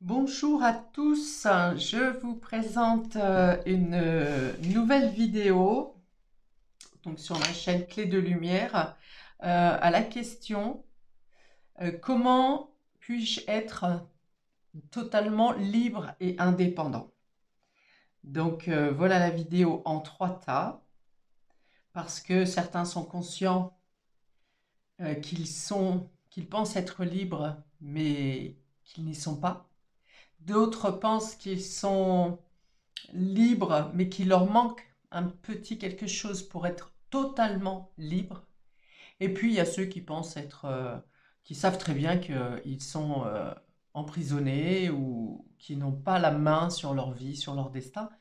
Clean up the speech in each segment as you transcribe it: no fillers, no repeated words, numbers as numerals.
Bonjour à tous, je vous présente une nouvelle vidéo donc sur ma chaîne Clé de Lumière à la question comment puis-je être totalement libre et indépendant? Donc voilà la vidéo en 3 tas parce que certains sont conscients qu'ils pensent être libres mais qu'ils n'y sont pas. D'autres pensent qu'ils sont libres, mais qu'il leur manque un petit quelque chose pour être totalement libres. Et puis, il y a ceux qui pensent qui savent très bien qu'ils sont emprisonnés ou qui n'ont pas la main sur leur vie, sur leur destin.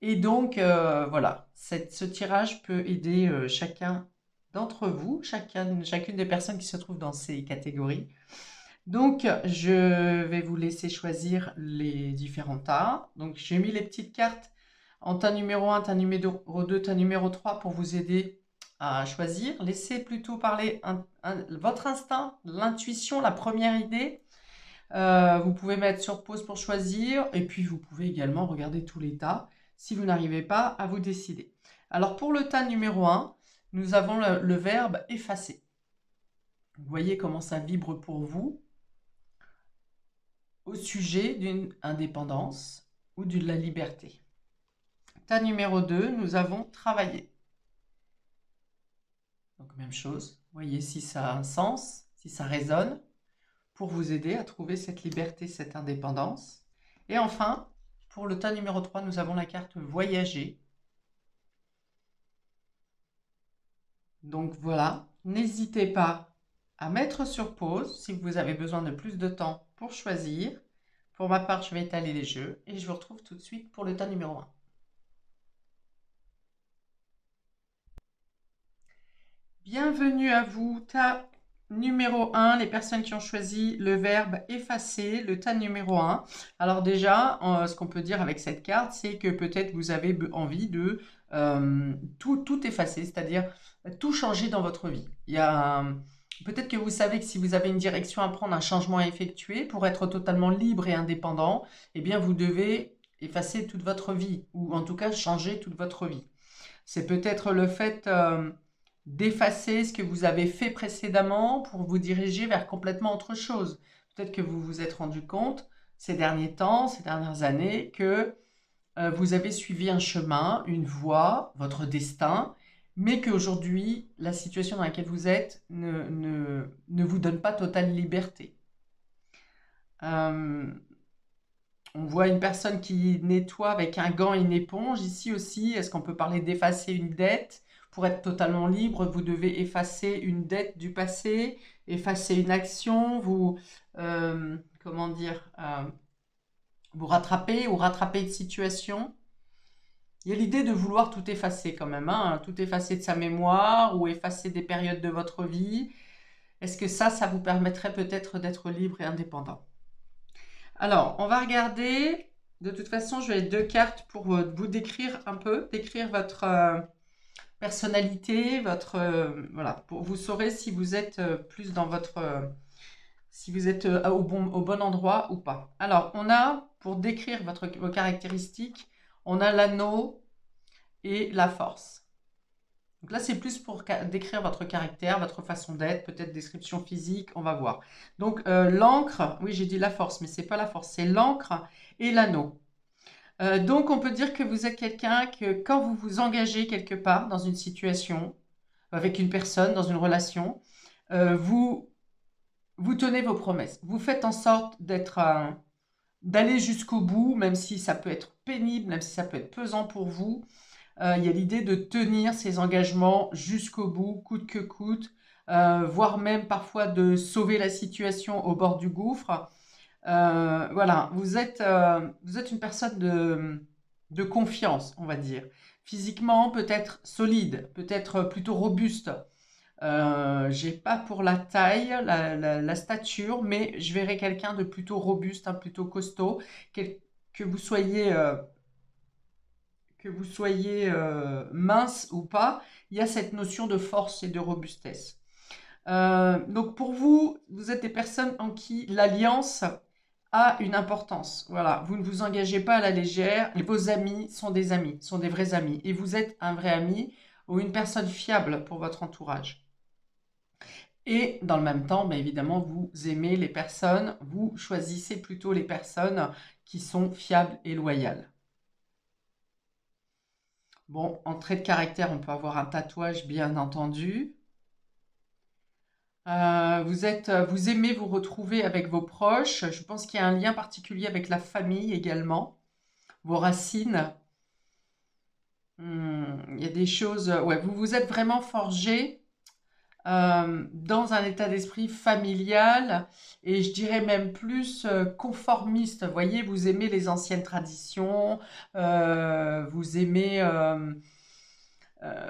Et donc, voilà, ce tirage peut aider chacun d'entre vous, chacune des personnes qui se trouvent dans ces catégories. Donc, je vais vous laisser choisir les différents tas. Donc, j'ai mis les petites cartes en tas numéro 1, tas numéro 2, tas numéro 3 pour vous aider à choisir. Laissez plutôt parler votre instinct, l'intuition, la première idée. Vous pouvez mettre sur pause pour choisir et puis vous pouvez également regarder tous les tas si vous n'arrivez pas à vous décider. Alors, pour le tas numéro 1, nous avons le verbe effacer. Vous voyez comment ça vibre pour vous au sujet d'une indépendance ou de la liberté. Tas numéro 2, nous avons travaillé. Donc même chose, voyez si ça a un sens, si ça résonne, pour vous aider à trouver cette liberté, cette indépendance. Et enfin, pour le tas numéro 3, nous avons la carte voyager. Donc voilà, n'hésitez pas à mettre sur pause si vous avez besoin de plus de temps pour choisir. Pour ma part, je vais étaler les jeux et je vous retrouve tout de suite pour le tas numéro 1. Bienvenue à vous, tas numéro 1, les personnes qui ont choisi le verbe effacer, le tas numéro 1. Alors déjà, ce qu'on peut dire avec cette carte, c'est que peut-être vous avez envie de tout effacer, c'est-à-dire tout changer dans votre vie. Peut-être que vous savez que si vous avez une direction à prendre, un changement à effectuer, pour être totalement libre et indépendant, eh bien vous devez effacer toute votre vie, ou en tout cas changer toute votre vie. C'est peut-être le fait d'effacer ce que vous avez fait précédemment pour vous diriger vers complètement autre chose. Peut-être que vous vous êtes rendu compte ces derniers temps, ces dernières années, que vous avez suivi un chemin, une voie, votre destin, mais qu'aujourd'hui, la situation dans laquelle vous êtes ne vous donne pas totale liberté. Euh, on voit une personne qui nettoie avec un gant et une éponge. Ici aussi, est-ce qu'on peut parler d'effacer une dette? Pour être totalement libre, vous devez effacer une dette du passé, effacer une action, comment dire, vous rattraper ou rattraper une situation. Il y a l'idée de vouloir tout effacer quand même, hein, tout effacer de sa mémoire ou effacer des périodes de votre vie. Est-ce que ça vous permettrait peut-être d'être libre et indépendant? Alors, on va regarder. De toute façon, je vais 2 cartes pour vous décrire un peu, décrire votre personnalité, voilà, vous saurez si vous êtes plus dans si vous êtes au bon endroit ou pas. Alors, on a, pour décrire vos caractéristiques, on a l'anneau et la force. Donc là, c'est plus pour décrire votre caractère, votre façon d'être, peut-être description physique, on va voir. Donc l'encre, oui j'ai dit la force, mais c'est pas la force, c'est l'encre et l'anneau. Donc on peut dire que vous êtes quelqu'un que quand vous vous engagez quelque part dans une situation, avec une personne, dans une relation, vous tenez vos promesses. Vous faites en sorte d'aller jusqu'au bout, même si ça peut être pénible, même si ça peut être pesant pour vous. Il y a l'idée de tenir ses engagements jusqu'au bout, coûte que coûte, voire même parfois de sauver la situation au bord du gouffre. Voilà, vous êtes une personne de confiance, on va dire. Physiquement, peut-être solide, peut-être plutôt robuste. J'ai pas pour la taille, la stature, mais je verrais quelqu'un de plutôt robuste, plutôt costaud, que vous soyez mince ou pas, il y a cette notion de force et de robustesse. Donc pour vous, vous êtes des personnes en qui l'alliance a une importance. Voilà, vous ne vous engagez pas à la légère. Vos amis, sont des vrais amis. Et vous êtes un vrai ami ou une personne fiable pour votre entourage. Et dans le même temps, bien évidemment, vous aimez les personnes, vous choisissez plutôt les personnes qui sont fiables et loyales. Bon, en trait de caractère, on peut avoir un tatouage, bien entendu. Vous aimez vous retrouver avec vos proches. Je pense qu'il y a un lien particulier avec la famille également, vos racines. Il y a des choses, ouais, vous vous êtes vraiment forgé dans un état d'esprit familial et je dirais même plus conformiste. Vous voyez, vous aimez les anciennes traditions, vous aimez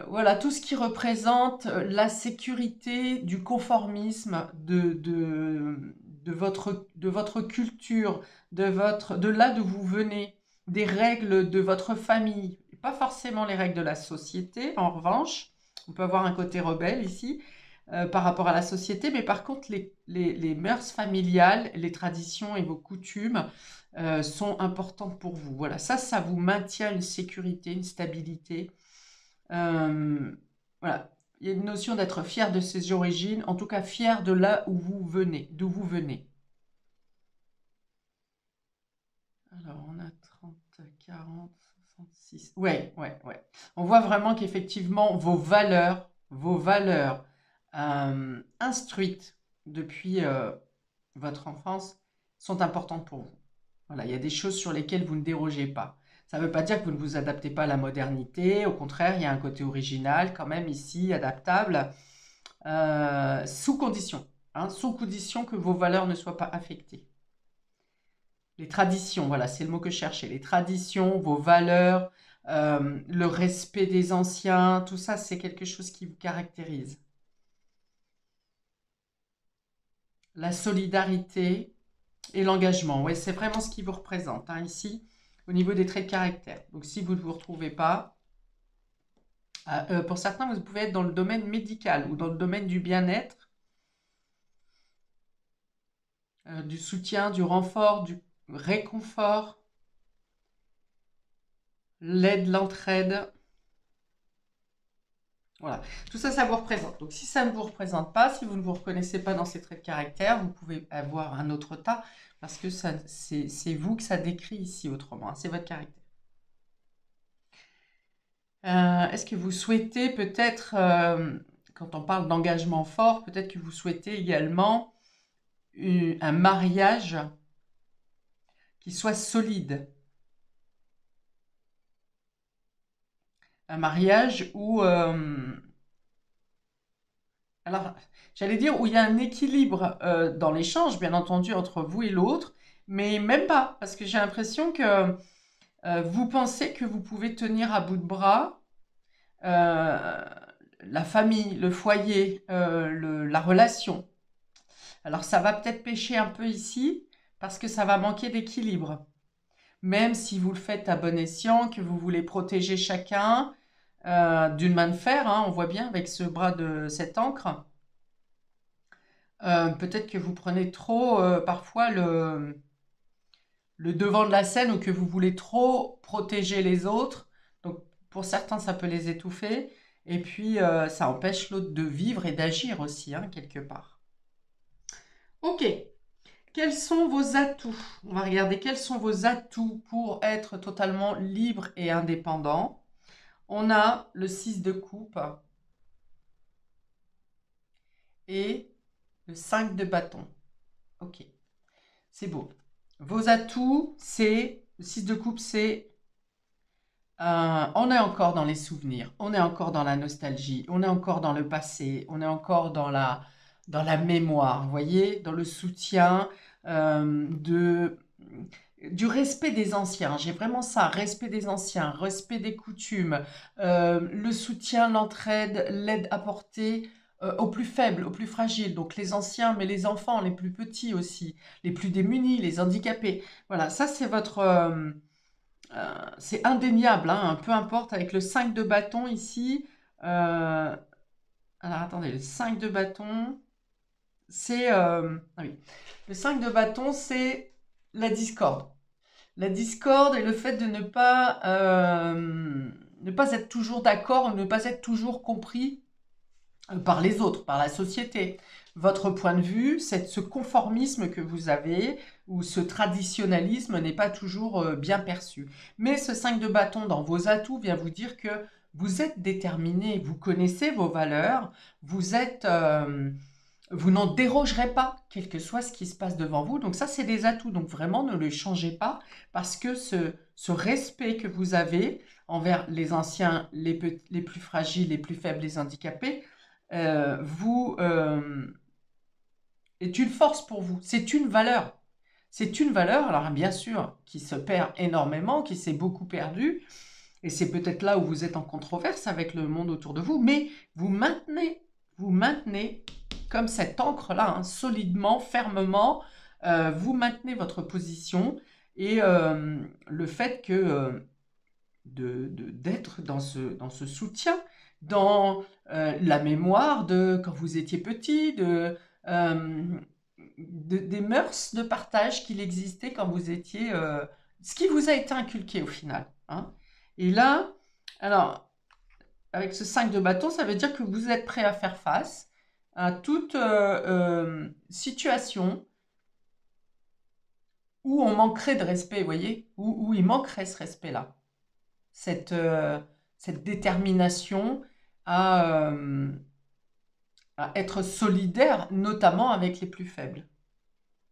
voilà, tout ce qui représente la sécurité du conformisme, de votre culture, de là d'où vous venez, des règles de votre famille, pas forcément les règles de la société, en revanche. On peut avoir un côté rebelle ici par rapport à la société, mais par contre, les mœurs familiales, les traditions et vos coutumes sont importantes pour vous. Voilà, ça vous maintient une sécurité, une stabilité. Euh, voilà. Il y a une notion d'être fier de ses origines, en tout cas fier de là où vous venez, d'où vous venez. Alors, on a 30, 40, 66. Ouais, ouais, ouais. On voit vraiment qu'effectivement, vos valeurs instruites depuis votre enfance sont importantes pour vous. Voilà, il y a des choses sur lesquelles vous ne dérogez pas. Ça ne veut pas dire que vous ne vous adaptez pas à la modernité. Au contraire, il y a un côté original quand même ici, adaptable, sous condition. Hein, sous condition que vos valeurs ne soient pas affectées. Les traditions, voilà, c'est le mot que je cherchais. Les traditions, vos valeurs, le respect des anciens, tout ça, c'est quelque chose qui vous caractérise. La solidarité et l'engagement, ouais, c'est vraiment ce qui vous représente hein, ici, au niveau des traits de caractère. Donc, si vous ne vous retrouvez pas, pour certains, vous pouvez être dans le domaine médical ou dans le domaine du bien-être, du soutien, du renfort, du réconfort, l'aide, l'entraide. Voilà, tout ça, ça vous représente. Donc, si ça ne vous représente pas, si vous ne vous reconnaissez pas dans ces traits de caractère, vous pouvez avoir un autre tas parce que c'est vous que ça décrit ici autrement. Hein, c'est votre caractère. Est-ce que vous souhaitez peut-être, quand on parle d'engagement fort, peut-être que vous souhaitez également un mariage qui soit solide. Un mariage où, alors, j'allais dire où il y a un équilibre dans l'échange, bien entendu, entre vous et l'autre, mais même pas, parce que j'ai l'impression que vous pensez que vous pouvez tenir à bout de bras euh, la famille, le foyer, la relation. Alors ça va peut-être pêcher un peu ici parce que ça va manquer d'équilibre. Même si vous le faites à bon escient, que vous voulez protéger chacun d'une main de fer, hein, on voit bien avec ce bras de cette encre, peut-être que vous prenez trop parfois le devant de la scène ou que vous voulez trop protéger les autres. Donc pour certains, ça peut les étouffer. Et puis ça empêche l'autre de vivre et d'agir aussi, hein, quelque part. Ok. Quels sont vos atouts? On va regarder quels sont vos atouts pour être totalement libre et indépendant. On a le 6 de coupe et le 5 de bâton. Ok, c'est beau. Vos atouts, c'est le 6 de coupe, c'est on est encore dans les souvenirs, on est encore dans la nostalgie, on est encore dans le passé, on est encore dans la mémoire, vous voyez, dans le soutien du respect des anciens. J'ai vraiment ça, respect des anciens, respect des coutumes, le soutien, l'entraide, l'aide apportée aux plus faibles, aux plus fragiles. Donc les anciens, mais les enfants, les plus petits aussi, les plus démunis, les handicapés. Voilà, ça c'est votre... c'est indéniable, hein, peu importe, avec le 5 de bâton ici. Alors attendez, le 5 de bâton, c'est... ah oui. Le 5 de bâton, c'est la discorde. La discorde et le fait de ne pas être toujours d'accord, ne pas être toujours compris par les autres, par la société. Votre point de vue, ce conformisme que vous avez ou ce traditionnalisme n'est pas toujours bien perçu. Mais ce 5 de bâton dans vos atouts vient vous dire que vous êtes déterminé, vous connaissez vos valeurs, vous n'en dérogerez pas, quel que soit ce qui se passe devant vous. Donc ça, c'est des atouts. Donc vraiment, ne les changez pas parce que ce respect que vous avez envers les anciens, les plus fragiles, les plus faibles, les handicapés, est une force pour vous. C'est une valeur. C'est une valeur, alors bien sûr, qui se perd énormément, qui s'est beaucoup perdue, et c'est peut-être là où vous êtes en controverse avec le monde autour de vous, mais vous maintenez comme cette encre-là, hein, solidement, fermement, vous maintenez votre position, et le fait que d'être dans ce soutien, dans la mémoire de quand vous étiez petit, des mœurs de partage qu'il existait quand vous étiez... ce qui vous a été inculqué au final. Hein. Et là, alors, avec ce 5 de bâton, ça veut dire que vous êtes prêt à faire face à toute situation où on manquerait de respect, vous voyez, où il manquerait ce respect-là. Cette détermination à être solidaire, notamment avec les plus faibles.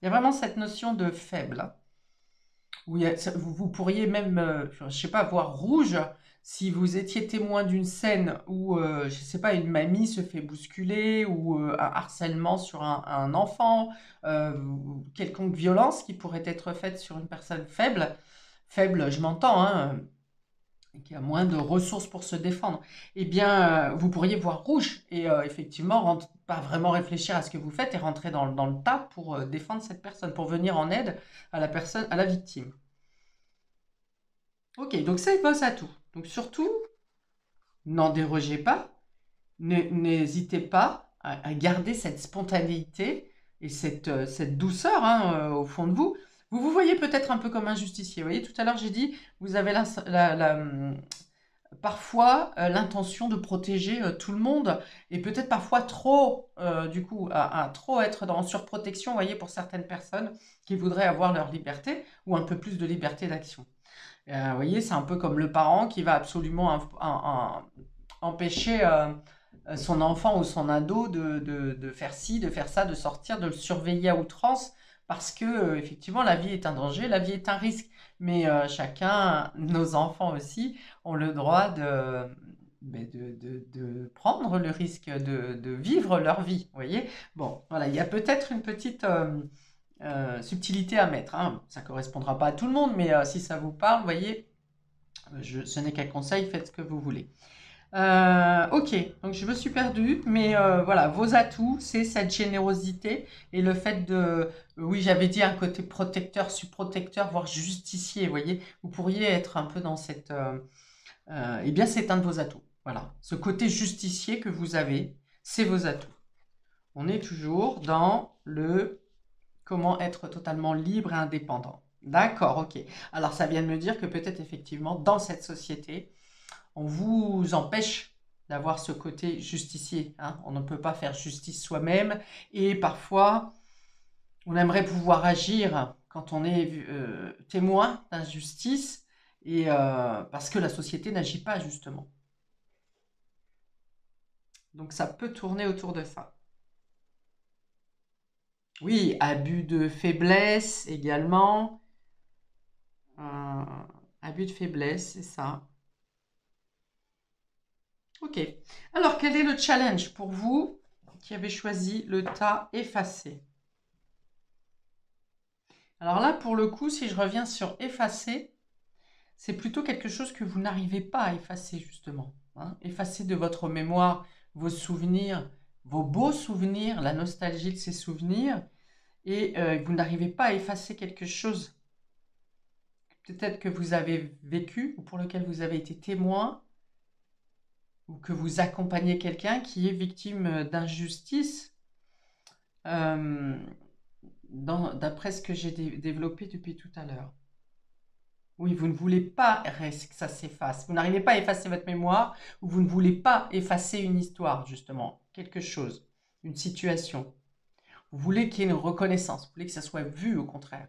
Il y a vraiment cette notion de faible. Hein, où vous pourriez même, je ne sais pas, voir rouge si vous étiez témoin d'une scène où, je ne sais pas, une mamie se fait bousculer ou un harcèlement sur un enfant, quelconque violence qui pourrait être faite sur une personne faible. Faible, je m'entends, hein, qui a moins de ressources pour se défendre, eh bien, vous pourriez voir rouge et effectivement, pas vraiment réfléchir à ce que vous faites et rentrer dans le tas pour défendre cette personne, pour venir en aide à la personne, à la victime. Ok, donc c'est vos atouts. Donc surtout, n'en dérogez pas, n'hésitez pas à garder cette spontanéité et cette douceur hein, au fond de vous. Vous vous voyez peut-être un peu comme un justicier. Vous voyez, tout à l'heure, j'ai dit, vous avez parfois l'intention de protéger tout le monde et peut-être parfois trop, du coup, à trop être en surprotection, vous voyez, pour certaines personnes qui voudraient avoir leur liberté ou un peu plus de liberté d'action. Vous voyez, c'est un peu comme le parent qui va absolument empêcher son enfant ou son ado de faire ci, de faire ça, de sortir, de le surveiller à outrance, parce que effectivement, la vie est un danger, la vie est un risque. Mais chacun, nos enfants aussi, ont le droit de prendre le risque de vivre leur vie. Vous voyez? Bon, voilà, il y a peut-être une petite subtilité à mettre. Hein. Ça ne correspondra pas à tout le monde, mais si ça vous parle, vous voyez, ce n'est qu'un conseil, faites ce que vous voulez. Ok, donc je me suis perdue, mais voilà, vos atouts, c'est cette générosité et le fait oui, j'avais dit un côté protecteur, subprotecteur, voire justicier, vous voyez, vous pourriez être un peu dans eh bien, c'est un de vos atouts. Voilà, ce côté justicier que vous avez, c'est vos atouts. On est toujours dans le comment être totalement libre et indépendant. D'accord, ok. Alors, ça vient de me dire que peut-être effectivement, dans cette société, on vous empêche d'avoir ce côté justicier. Hein. On ne peut pas faire justice soi-même et parfois, on aimerait pouvoir agir quand on est témoin d'injustice et parce que la société n'agit pas justement. Donc ça peut tourner autour de ça. Oui, abus de faiblesse également. Abus de faiblesse, c'est ça. Ok. Alors, quel est le challenge pour vous qui avez choisi le tas effacé? Alors là, pour le coup, si je reviens sur effacer, c'est plutôt quelque chose que vous n'arrivez pas à effacer, justement. Hein. Effacer de votre mémoire vos souvenirs, vos beaux souvenirs, la nostalgie de ces souvenirs, et vous n'arrivez pas à effacer quelque chose peut-être que vous avez vécu ou pour lequel vous avez été témoin, ou que vous accompagnez quelqu'un qui est victime d'injustice. d'après ce que j'ai développé depuis tout à l'heure. Oui, vous ne voulez pas que ça s'efface. Vous n'arrivez pas à effacer votre mémoire ou vous ne voulez pas effacer une histoire, justement, quelque chose, une situation. Vous voulez qu'il y ait une reconnaissance, vous voulez que ça soit vu au contraire.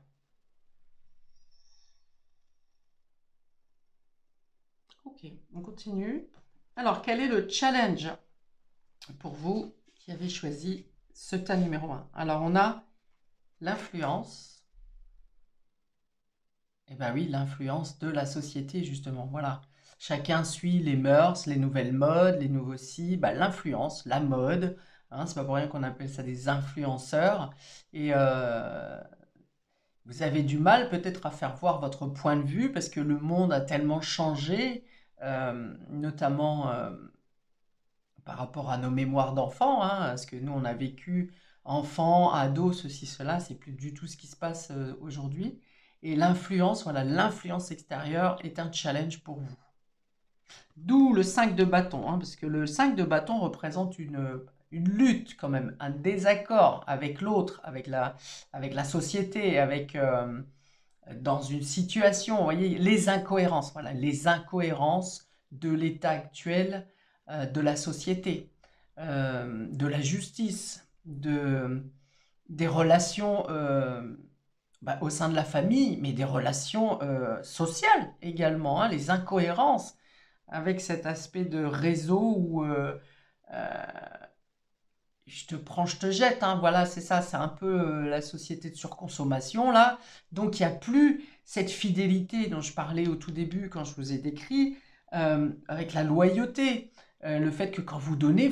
Ok, on continue. Alors, quel est le challenge pour vous qui avez choisi ce tas numéro 1? Alors, on a l'influence. Eh bien oui, l'influence de la société, justement. Voilà. Chacun suit les mœurs, les nouvelles modes, les nouveaux si, bah, l'influence, la mode. Hein, c'est pas pour rien qu'on appelle ça des influenceurs. Et vous avez du mal peut-être à faire voir votre point de vue parce que le monde a tellement changé, notamment par rapport à nos mémoires d'enfants, hein, parce que nous on a vécu enfant, ado, ceci, cela, c'est plus du tout ce qui se passe aujourd'hui. Et l'influence, voilà, l'influence extérieure est un challenge pour vous. D'où le 5 de bâton, hein, parce que le 5 de bâton représente une lutte quand même, un désaccord avec l'autre, avec la société, dans une situation, vous voyez, les incohérences, voilà, les incohérences de l'état actuel de la société, de la justice, des relations bah, au sein de la famille, mais des relations sociales également, hein, les incohérences avec cet aspect de réseau où euh, je te prends, je te jette, hein, voilà, c'est ça, c'est un peu la société de surconsommation, là. Donc, il n'y a plus cette fidélité dont je parlais au tout début quand je vous ai décrit, avec la loyauté. Le fait que quand vous donnez,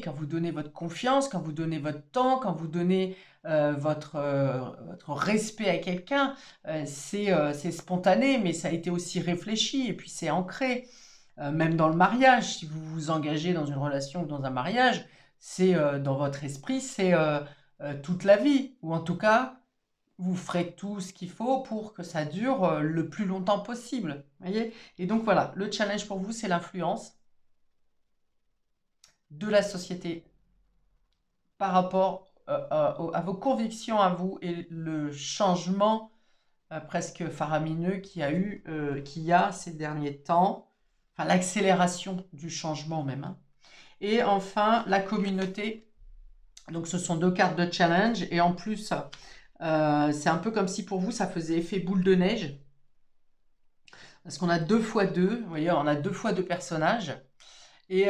quand vous donnez votre confiance, quand vous donnez votre temps, quand vous donnez votre respect à quelqu'un, c'est spontané, mais ça a été aussi réfléchi et puis c'est ancré. Même dans le mariage, si vous vous engagez dans une relation ou dans un mariage, c'est dans votre esprit, c'est toute la vie. Ou en tout cas, vous ferez tout ce qu'il faut pour que ça dure le plus longtemps possible. Voyez. Et donc voilà, le challenge pour vous, c'est l'influence de la société par rapport à vos convictions à vous et le changement presque faramineux qu'il y a ces derniers temps, enfin l'accélération du changement même, hein. Et enfin, la communauté. Donc, ce sont deux cartes de challenge. Et en plus, c'est un peu comme si pour vous, ça faisait effet boule de neige. Parce qu'on a deux fois deux. Vous voyez, on a deux fois deux personnages. Et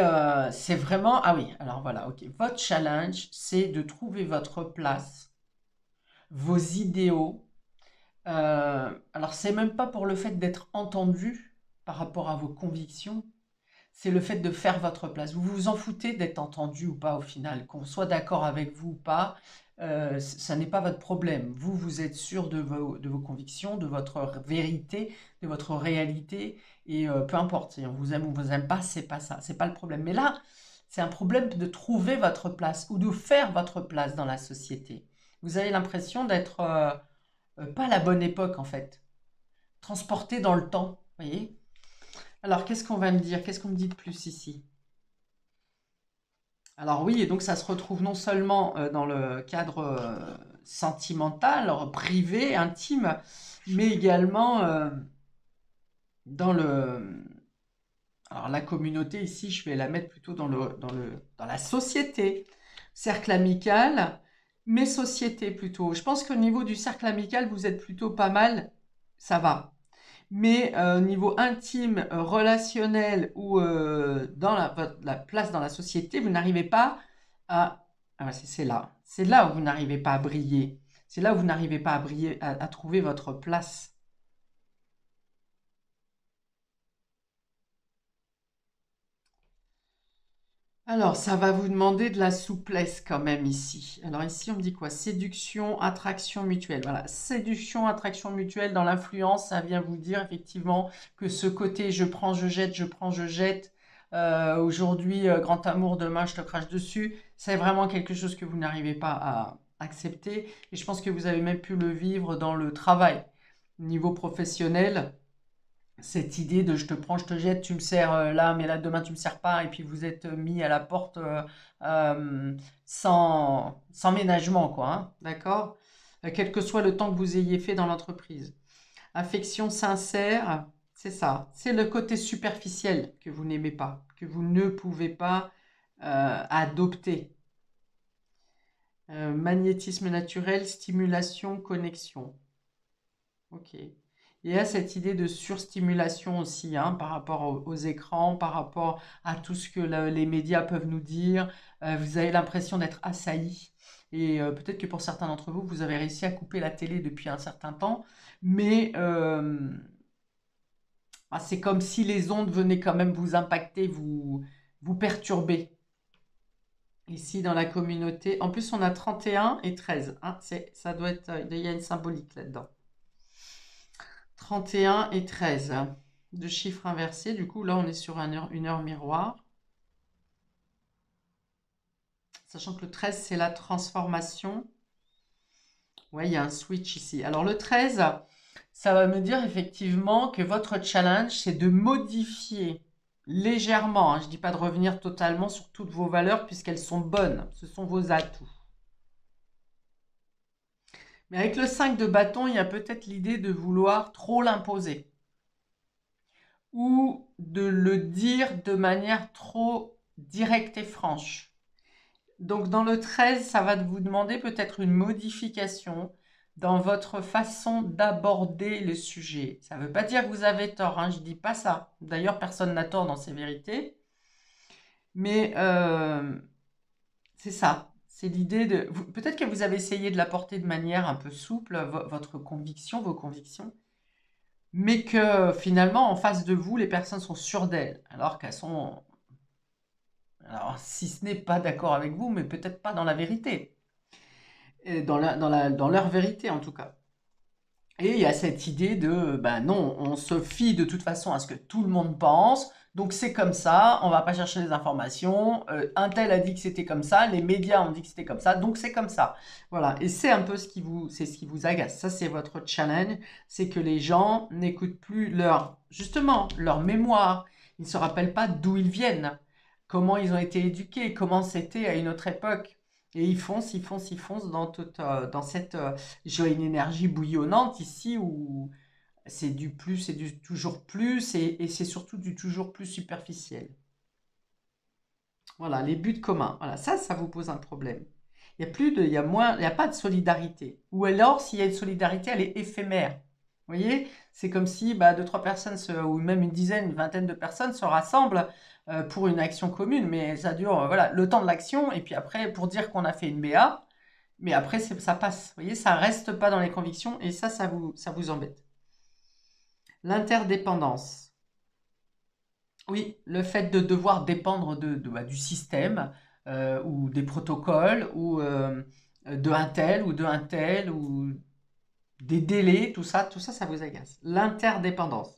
c'est vraiment... Ah oui, alors voilà, ok. Votre challenge, c'est de trouver votre place, vos idéaux. Alors, c'est même pas pour le fait d'être entendu par rapport à vos convictions. C'est le fait de faire votre place. Vous vous en foutez d'être entendu ou pas au final, qu'on soit d'accord avec vous ou pas, ça n'est pas votre problème. Vous, vous êtes sûr de vos convictions, de votre vérité, de votre réalité, et peu importe, si on vous aime ou vous aime pas, c'est pas ça, c'est pas le problème. Mais là, c'est un problème de trouver votre place ou de faire votre place dans la société. Vous avez l'impression d'être pas à la bonne époque en fait, transporté dans le temps, vous voyez. Alors, qu'est-ce qu'on va me dire? Qu'est-ce qu'on me dit de plus ici? Alors oui, et donc ça se retrouve non seulement dans le cadre sentimental, alors privé, intime, mais également dans le... Alors la communauté, ici, je vais la mettre plutôt dans la société. Cercle amical, mais société plutôt. Je pense qu'au niveau du cercle amical, vous êtes plutôt pas mal, ça va. Mais au niveau intime, relationnel ou dans la place dans la société, vous n'arrivez pas à... Ah ouais, c'est là. C'est là où vous n'arrivez pas à briller. C'est là où vous n'arrivez pas à briller, à trouver votre place. Alors, ça va vous demander de la souplesse quand même ici. Alors ici, on me dit quoi? Séduction, attraction mutuelle. Voilà, séduction, attraction mutuelle dans l'influence, ça vient vous dire effectivement que ce côté je prends, je jette, je prends, je jette, aujourd'hui grand amour, demain je te crache dessus, c'est vraiment quelque chose que vous n'arrivez pas à accepter. Et je pense que vous avez même pu le vivre dans le travail. Au niveau professionnel, cette idée de je te prends, je te jette, tu me sers là, mais là demain tu me sers pas, et puis vous êtes mis à la porte euh, sans ménagement, quoi, hein, d'accord? quel que soit le temps que vous ayez fait dans l'entreprise. Affection sincère, c'est ça. C'est le côté superficiel que vous n'aimez pas, que vous ne pouvez pas adopter. Magnétisme naturel, stimulation, connexion. Ok. Il y a cette idée de surstimulation aussi, hein, par rapport aux écrans, par rapport à tout ce que les médias peuvent nous dire. Vous avez l'impression d'être assailli. Et peut-être que pour certains d'entre vous, vous avez réussi à couper la télé depuis un certain temps, mais c'est comme si les ondes venaient quand même vous impacter, vous perturber. Ici, dans la communauté, en plus, on a 31 et 13. Hein, ça doit être, il y a une symbolique là-dedans. 31 et 13 de chiffres inversés. Du coup, là, on est sur une heure miroir. Sachant que le 13, c'est la transformation. Ouais, il y a un switch ici. Alors, le 13, ça va me dire effectivement que votre challenge, c'est de modifier légèrement. Hein, je ne dis pas de revenir totalement sur toutes vos valeurs puisqu'elles sont bonnes. Ce sont vos atouts. Mais avec le 5 de bâton, il y a peut-être l'idée de vouloir trop l'imposer. Ou de le dire de manière trop directe et franche. Donc dans le 13, ça va vous demander peut-être une modification dans votre façon d'aborder le sujet. Ça ne veut pas dire que vous avez tort, hein, je ne dis pas ça. D'ailleurs, personne n'a tort dans ces vérités. Mais c'est ça. C'est l'idée de... Peut-être que vous avez essayé de l'apporter de manière un peu souple, votre conviction, vos convictions, mais que finalement, en face de vous, les personnes sont sûres d'elles, alors qu'elles sont... Alors, si ce n'est pas d'accord avec vous, mais peut-être pas dans la vérité. Et dans leur vérité, en tout cas. Et il y a cette idée de, ben non, on se fie de toute façon à ce que tout le monde pense, donc c'est comme ça, on va pas chercher les informations, un tel a dit que c'était comme ça, les médias ont dit que c'était comme ça, donc c'est comme ça. Voilà, et c'est un peu ce qui vous agace. Ça, c'est votre challenge, c'est que les gens n'écoutent plus justement, leur mémoire. Ils ne se rappellent pas d'où ils viennent, comment ils ont été éduqués, comment c'était à une autre époque. Et ils foncent dans cette... j'ai une énergie bouillonnante ici où c'est du plus, c'est du toujours plus, et c'est surtout du toujours plus superficiel. Voilà, les buts communs. Voilà, ça vous pose un problème. Il y a plus de, il y a moins, il n'y a pas de solidarité. Ou alors, s'il y a une solidarité, elle est éphémère. Vous voyez, c'est comme si deux, trois personnes, ou même une dizaine, une vingtaine de personnes se rassemblent pour une action commune, mais ça dure voilà, le temps de l'action, et puis après, pour dire qu'on a fait une BA, mais après, ça passe. Vous voyez, ça reste pas dans les convictions, et ça vous embête. L'interdépendance. Oui, le fait de devoir dépendre du système ou des protocoles ou de un tel ou de un tel ou des délais, tout ça, ça vous agace. L'interdépendance.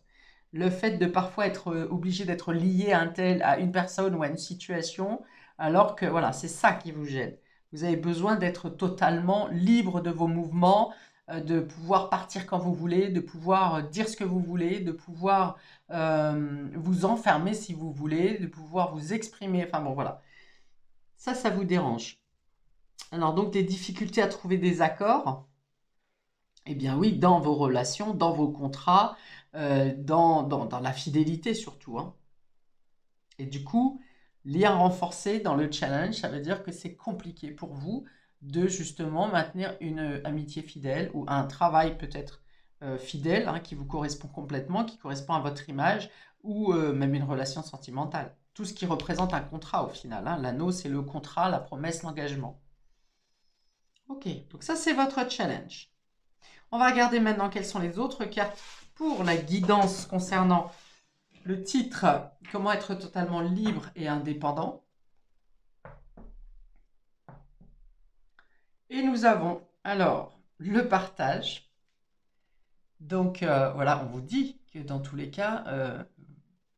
Le fait de parfois être obligé d'être lié à un tel, à une personne ou à une situation, alors que voilà, c'est ça qui vous gêne. Vous avez besoin d'être totalement libre de vos mouvements, de pouvoir partir quand vous voulez, de pouvoir dire ce que vous voulez, de pouvoir vous enfermer si vous voulez, de pouvoir vous exprimer. Enfin bon, voilà. Ça vous dérange. Alors donc des difficultés à trouver des accords. Eh bien oui, dans vos relations, dans vos contrats, dans la fidélité surtout. Hein. Et du coup, lien renforcé dans le challenge, ça veut dire que c'est compliqué pour vous de justement maintenir une amitié fidèle ou un travail peut-être fidèle hein, qui vous correspond complètement, qui correspond à votre image ou même une relation sentimentale. Tout ce qui représente un contrat au final. Hein. L'anneau, c'est le contrat, la promesse, l'engagement. Ok, donc ça c'est votre challenge. On va regarder maintenant quelles sont les autres cartes pour la guidance concernant le titre « Comment être totalement libre et indépendant ». Et nous avons alors le partage. Donc voilà, on vous dit que dans tous les cas,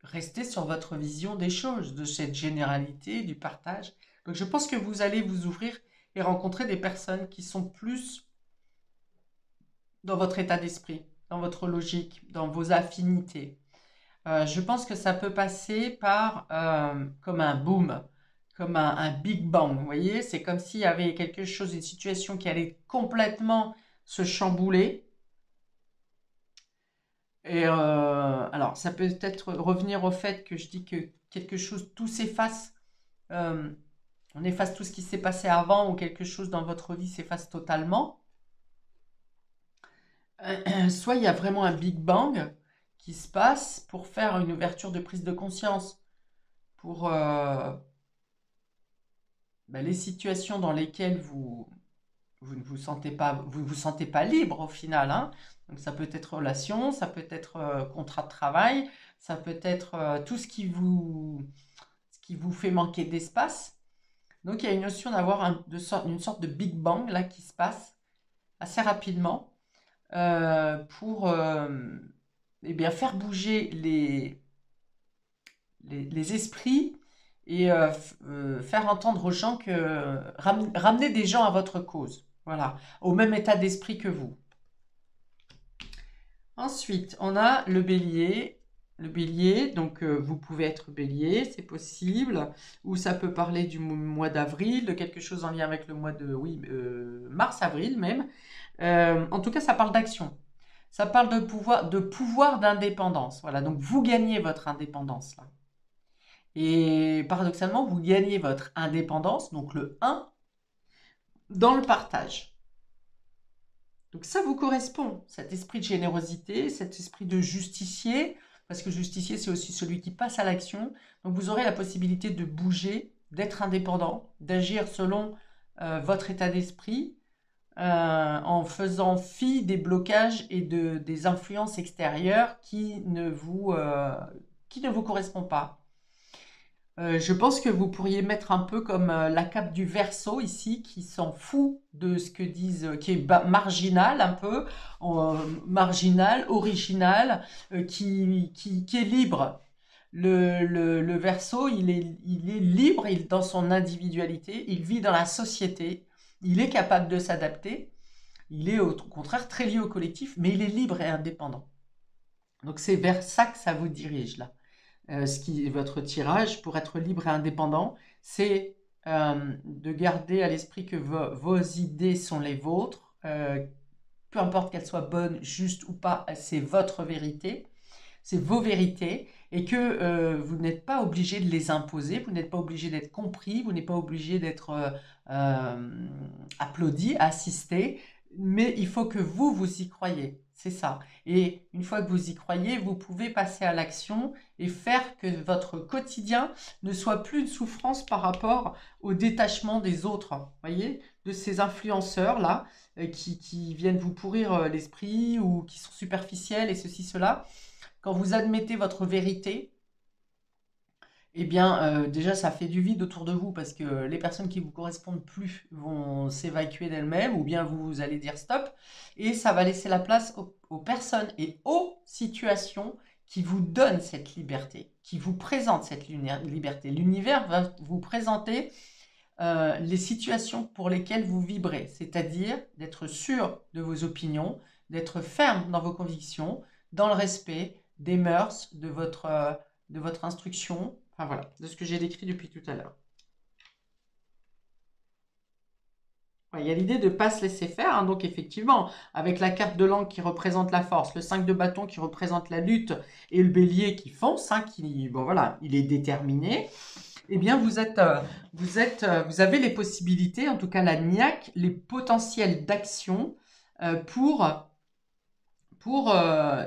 restez sur votre vision des choses, de cette généralité, du partage. Donc je pense que vous allez vous ouvrir et rencontrer des personnes qui sont plus dans votre état d'esprit, dans votre logique, dans vos affinités. Je pense que ça peut passer par comme un boom, comme un big bang. Vous voyez, c'est comme s'il y avait quelque chose, une situation qui allait complètement se chambouler. Et alors, ça peut peut-être revenir au fait que je dis que quelque chose, tout s'efface. On efface tout ce qui s'est passé avant ou quelque chose dans votre vie s'efface totalement. Soit il y a vraiment un Big Bang qui se passe pour faire une ouverture de prise de conscience pour les situations dans lesquelles vous ne vous sentez pas libre au final, hein. Donc ça peut être relation, ça peut être contrat de travail, ça peut être tout ce qui vous fait manquer d'espace. Donc il y a une notion d'avoir une sorte de Big Bang là qui se passe assez rapidement pour eh bien, faire bouger les esprits et faire entendre aux gens que ramener des gens à votre cause, voilà, au même état d'esprit que vous. Ensuite, on a le bélier. Le bélier, donc vous pouvez être bélier, c'est possible, ou ça peut parler du mois d'avril, de quelque chose en lien avec le mois de, oui, mars-avril même. En tout cas, ça parle d'action. Ça parle de pouvoir d'indépendance. Voilà, donc vous gagnez votre indépendance là. Et paradoxalement, vous gagnez votre indépendance, donc le 1, dans le partage. Donc ça vous correspond, cet esprit de générosité, cet esprit de justicier, parce que justicier, c'est aussi celui qui passe à l'action. Donc vous aurez la possibilité de bouger, d'être indépendant, d'agir selon votre état d'esprit, en faisant fi des blocages et des influences extérieures qui ne vous correspondent pas. Je pense que vous pourriez mettre un peu comme la cape du Verseau ici, qui s'en fout de ce que disent, qui est marginal un peu, marginal, original, qui est libre. Le Verseau, il est libre dans son individualité, il vit dans la société, il est capable de s'adapter, il est au contraire très lié au collectif, mais il est libre et indépendant. Donc c'est vers ça que ça vous dirige là. Ce qui est votre tirage pour être libre et indépendant, c'est de garder à l'esprit que vos idées sont les vôtres, peu importe qu'elles soient bonnes, justes ou pas, c'est votre vérité, c'est vos vérités, et que vous n'êtes pas obligé de les imposer, vous n'êtes pas obligé d'être compris, vous n'êtes pas obligé d'être applaudi, assisté, mais il faut que vous y croyez. C'est ça. Et une fois que vous y croyez, vous pouvez passer à l'action et faire que votre quotidien ne soit plus une souffrance par rapport au détachement des autres. Voyez, de ces influenceurs-là qui viennent vous pourrir l'esprit ou qui sont superficiels et ceci, cela. Quand vous admettez votre vérité, eh bien, déjà, ça fait du vide autour de vous parce que les personnes qui vous correspondent plus vont s'évacuer d'elles-mêmes ou bien vous allez dire stop et ça va laisser la place aux personnes et aux situations qui vous donnent cette liberté, qui vous présentent cette liberté. L'univers va vous présenter les situations pour lesquelles vous vibrez, c'est-à-dire d'être sûr de vos opinions, d'être ferme dans vos convictions, dans le respect des mœurs, de votre instruction, enfin voilà, de ce que j'ai décrit depuis tout à l'heure. Ouais, il y a l'idée de ne pas se laisser faire, hein, donc effectivement, avec la carte de langue qui représente la force, le 5 de bâton qui représente la lutte et le bélier qui fonce, hein, bon voilà, il est déterminé, eh bien vous avez les possibilités, en tout cas la niaque, les potentiels d'action pour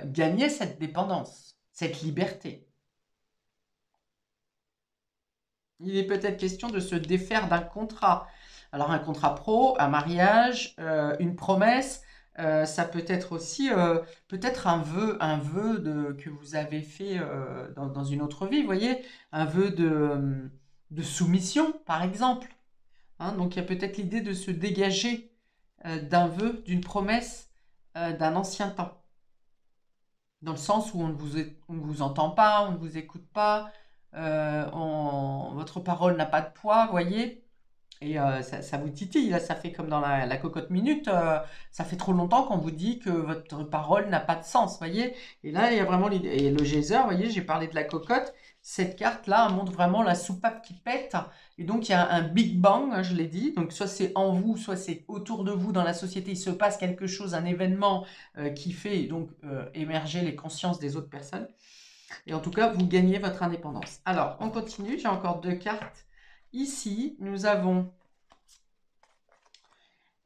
gagner cette dépendance, cette liberté. Il est peut-être question de se défaire d'un contrat. Alors un contrat pro, un mariage, une promesse, ça peut être aussi peut-être un vœu que vous avez fait dans une autre vie, vous voyez, un vœu de soumission, par exemple. Hein, donc il y a peut-être l'idée de se dégager d'un vœu, d'une promesse d'un ancien temps. Dans le sens où on ne vous entend pas, on ne vous écoute pas, votre parole n'a pas de poids, voyez. Et ça vous titille, là, ça fait comme dans la cocotte minute, ça fait trop longtemps qu'on vous dit que votre parole n'a pas de sens, voyez? Et là, il y a vraiment l'idée. Et le geyser, voyez, j'ai parlé de la cocotte. Cette carte-là montre vraiment la soupape qui pète. Et donc, il y a un Big Bang, hein, je l'ai dit. Donc, soit c'est en vous, soit c'est autour de vous, dans la société. Il se passe quelque chose, un événement qui fait donc émerger les consciences des autres personnes. Et en tout cas, vous gagnez votre indépendance. Alors, on continue. J'ai encore 2 cartes. Ici, nous avons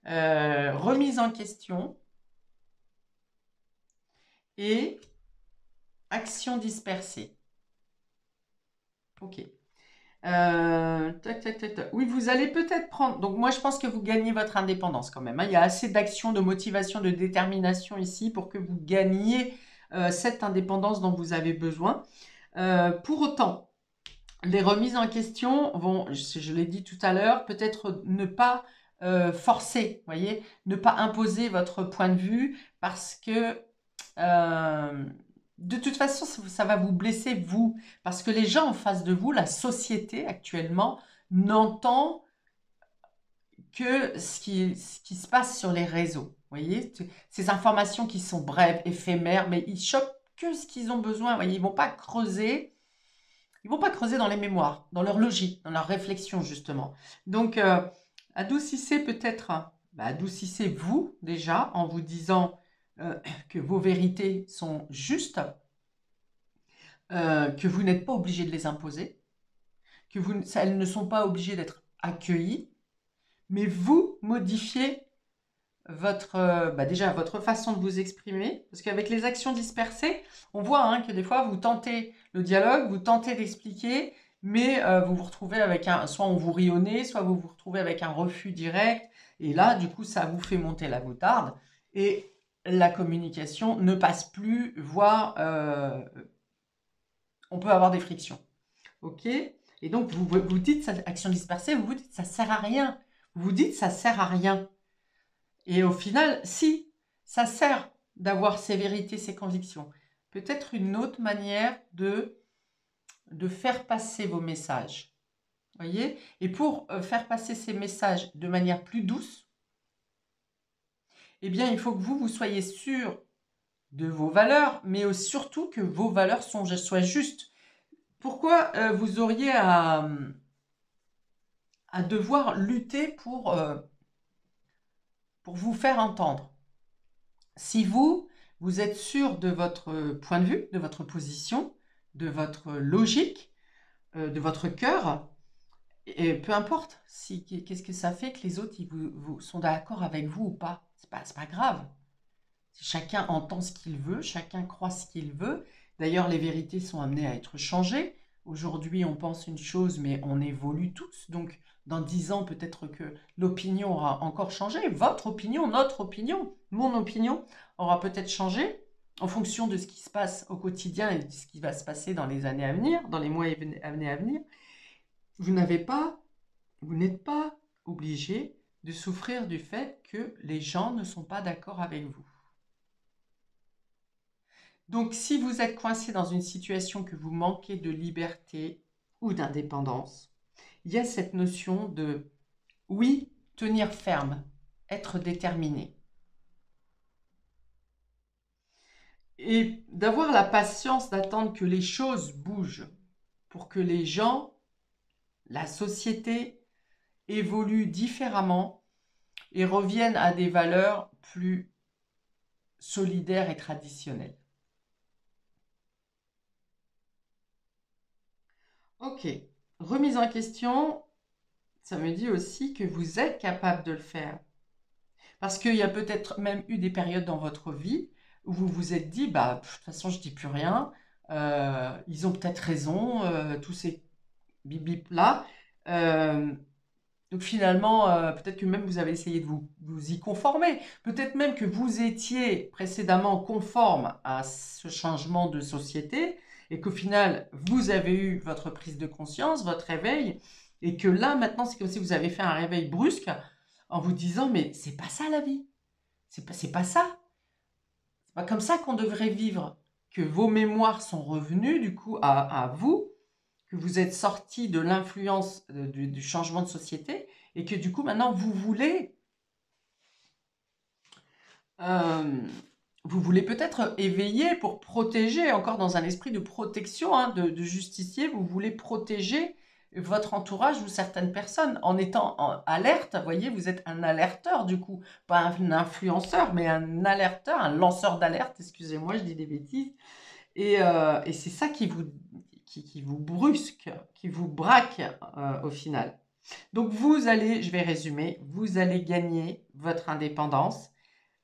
remise en question et action dispersée. Ok. Tac, tac, tac, tac. Oui, vous allez peut-être prendre... Donc moi, je pense que vous gagnez votre indépendance quand même, hein. Il y a assez d'action, de motivation, de détermination ici pour que vous gagniez cette indépendance dont vous avez besoin. Pour autant, les remises en question vont, je l'ai dit tout à l'heure, peut-être ne pas forcer, voyez, ne pas imposer votre point de vue parce que de toute façon, ça va vous blesser, vous, parce que les gens en face de vous, la société actuellement, n'entend que ce qui se passe sur les réseaux. Voyez, ces informations qui sont brèves, éphémères, mais ils chopent que ce qu'ils ont besoin. Voyez, ils vont pas creuser. Ils vont pas creuser dans les mémoires, dans leur logique, dans leur réflexion justement. Donc, adoucissez peut-être, adoucissez-vous déjà en vous disant que vos vérités sont justes, que vous n'êtes pas obligé de les imposer, que elles ne sont pas obligées d'être accueillies, mais vous modifiez déjà votre façon de vous exprimer, parce qu'avec les actions dispersées, on voit hein, que des fois vous tentez le dialogue, vous tentez d'expliquer, mais vous vous retrouvez avec soit on vous rit au nez, soit vous vous retrouvez avec un refus direct, et là du coup ça vous fait monter la moutarde, et la communication ne passe plus, voire on peut avoir des frictions. Ok? Et donc vous dites action dispersée, vous vous dites ça sert à rien, vous dites ça sert à rien. Et au final, si, ça sert d'avoir ces vérités, ces convictions. Peut-être une autre manière de faire passer vos messages. Voyez? Et pour faire passer ces messages de manière plus douce, eh bien, il faut que vous soyez sûr de vos valeurs, mais surtout que vos valeurs soient justes. Pourquoi vous auriez à devoir lutter pour vous faire entendre? Si vous êtes sûr de votre point de vue, de votre position, de votre logique, de votre cœur, et peu importe qu'est-ce que ça fait que les autres vous sont d'accord avec vous ou pas. C'est pas grave. Chacun entend ce qu'il veut, chacun croit ce qu'il veut. D'ailleurs, les vérités sont amenées à être changées. Aujourd'hui, on pense une chose, mais on évolue tous. Donc, dans 10 ans, peut-être que l'opinion aura encore changé. Votre opinion, notre opinion, mon opinion aura peut-être changé en fonction de ce qui se passe au quotidien et de ce qui va se passer dans les années à venir, dans les mois à venir. Vous n'êtes pas obligé de souffrir du fait que les gens ne sont pas d'accord avec vous. Donc, si vous êtes coincé dans une situation que vous manquez de liberté ou d'indépendance, il y a cette notion de, oui, tenir ferme, être déterminé. Et d'avoir la patience d'attendre que les choses bougent pour que les gens, la société, évoluent différemment et reviennent à des valeurs plus solidaires et traditionnelles. Ok, remise en question, ça me dit aussi que vous êtes capable de le faire. Parce qu'il y a peut-être même eu des périodes dans votre vie où vous vous êtes dit, de toute façon, je dis plus rien, ils ont peut-être raison, tous ces bip là. Donc finalement, peut-être que même vous avez essayé de vous y conformer. Peut-être même que vous étiez précédemment conforme à ce changement de société et qu'au final, vous avez eu votre prise de conscience, votre réveil, et que là, maintenant, c'est comme si vous avez fait un réveil brusque en vous disant, mais c'est pas ça la vie. C'est pas ça. C'est pas comme ça qu'on devrait vivre. Que vos mémoires sont revenues du coup à vous, que vous êtes sorti de l'influence du changement de société et que du coup, maintenant, euh, vous voulez peut-être éveiller pour protéger, encore dans un esprit de protection, hein, de justicier, vous voulez protéger votre entourage ou certaines personnes en étant alerte. Vous voyez, vous êtes un alerteur du coup, pas un influenceur, mais un alerteur, un lanceur d'alerte, excusez-moi, je dis des bêtises. Et c'est ça qui vous brusque, qui vous braque au final. Donc vous allez, je vais résumer, vous allez gagner votre indépendance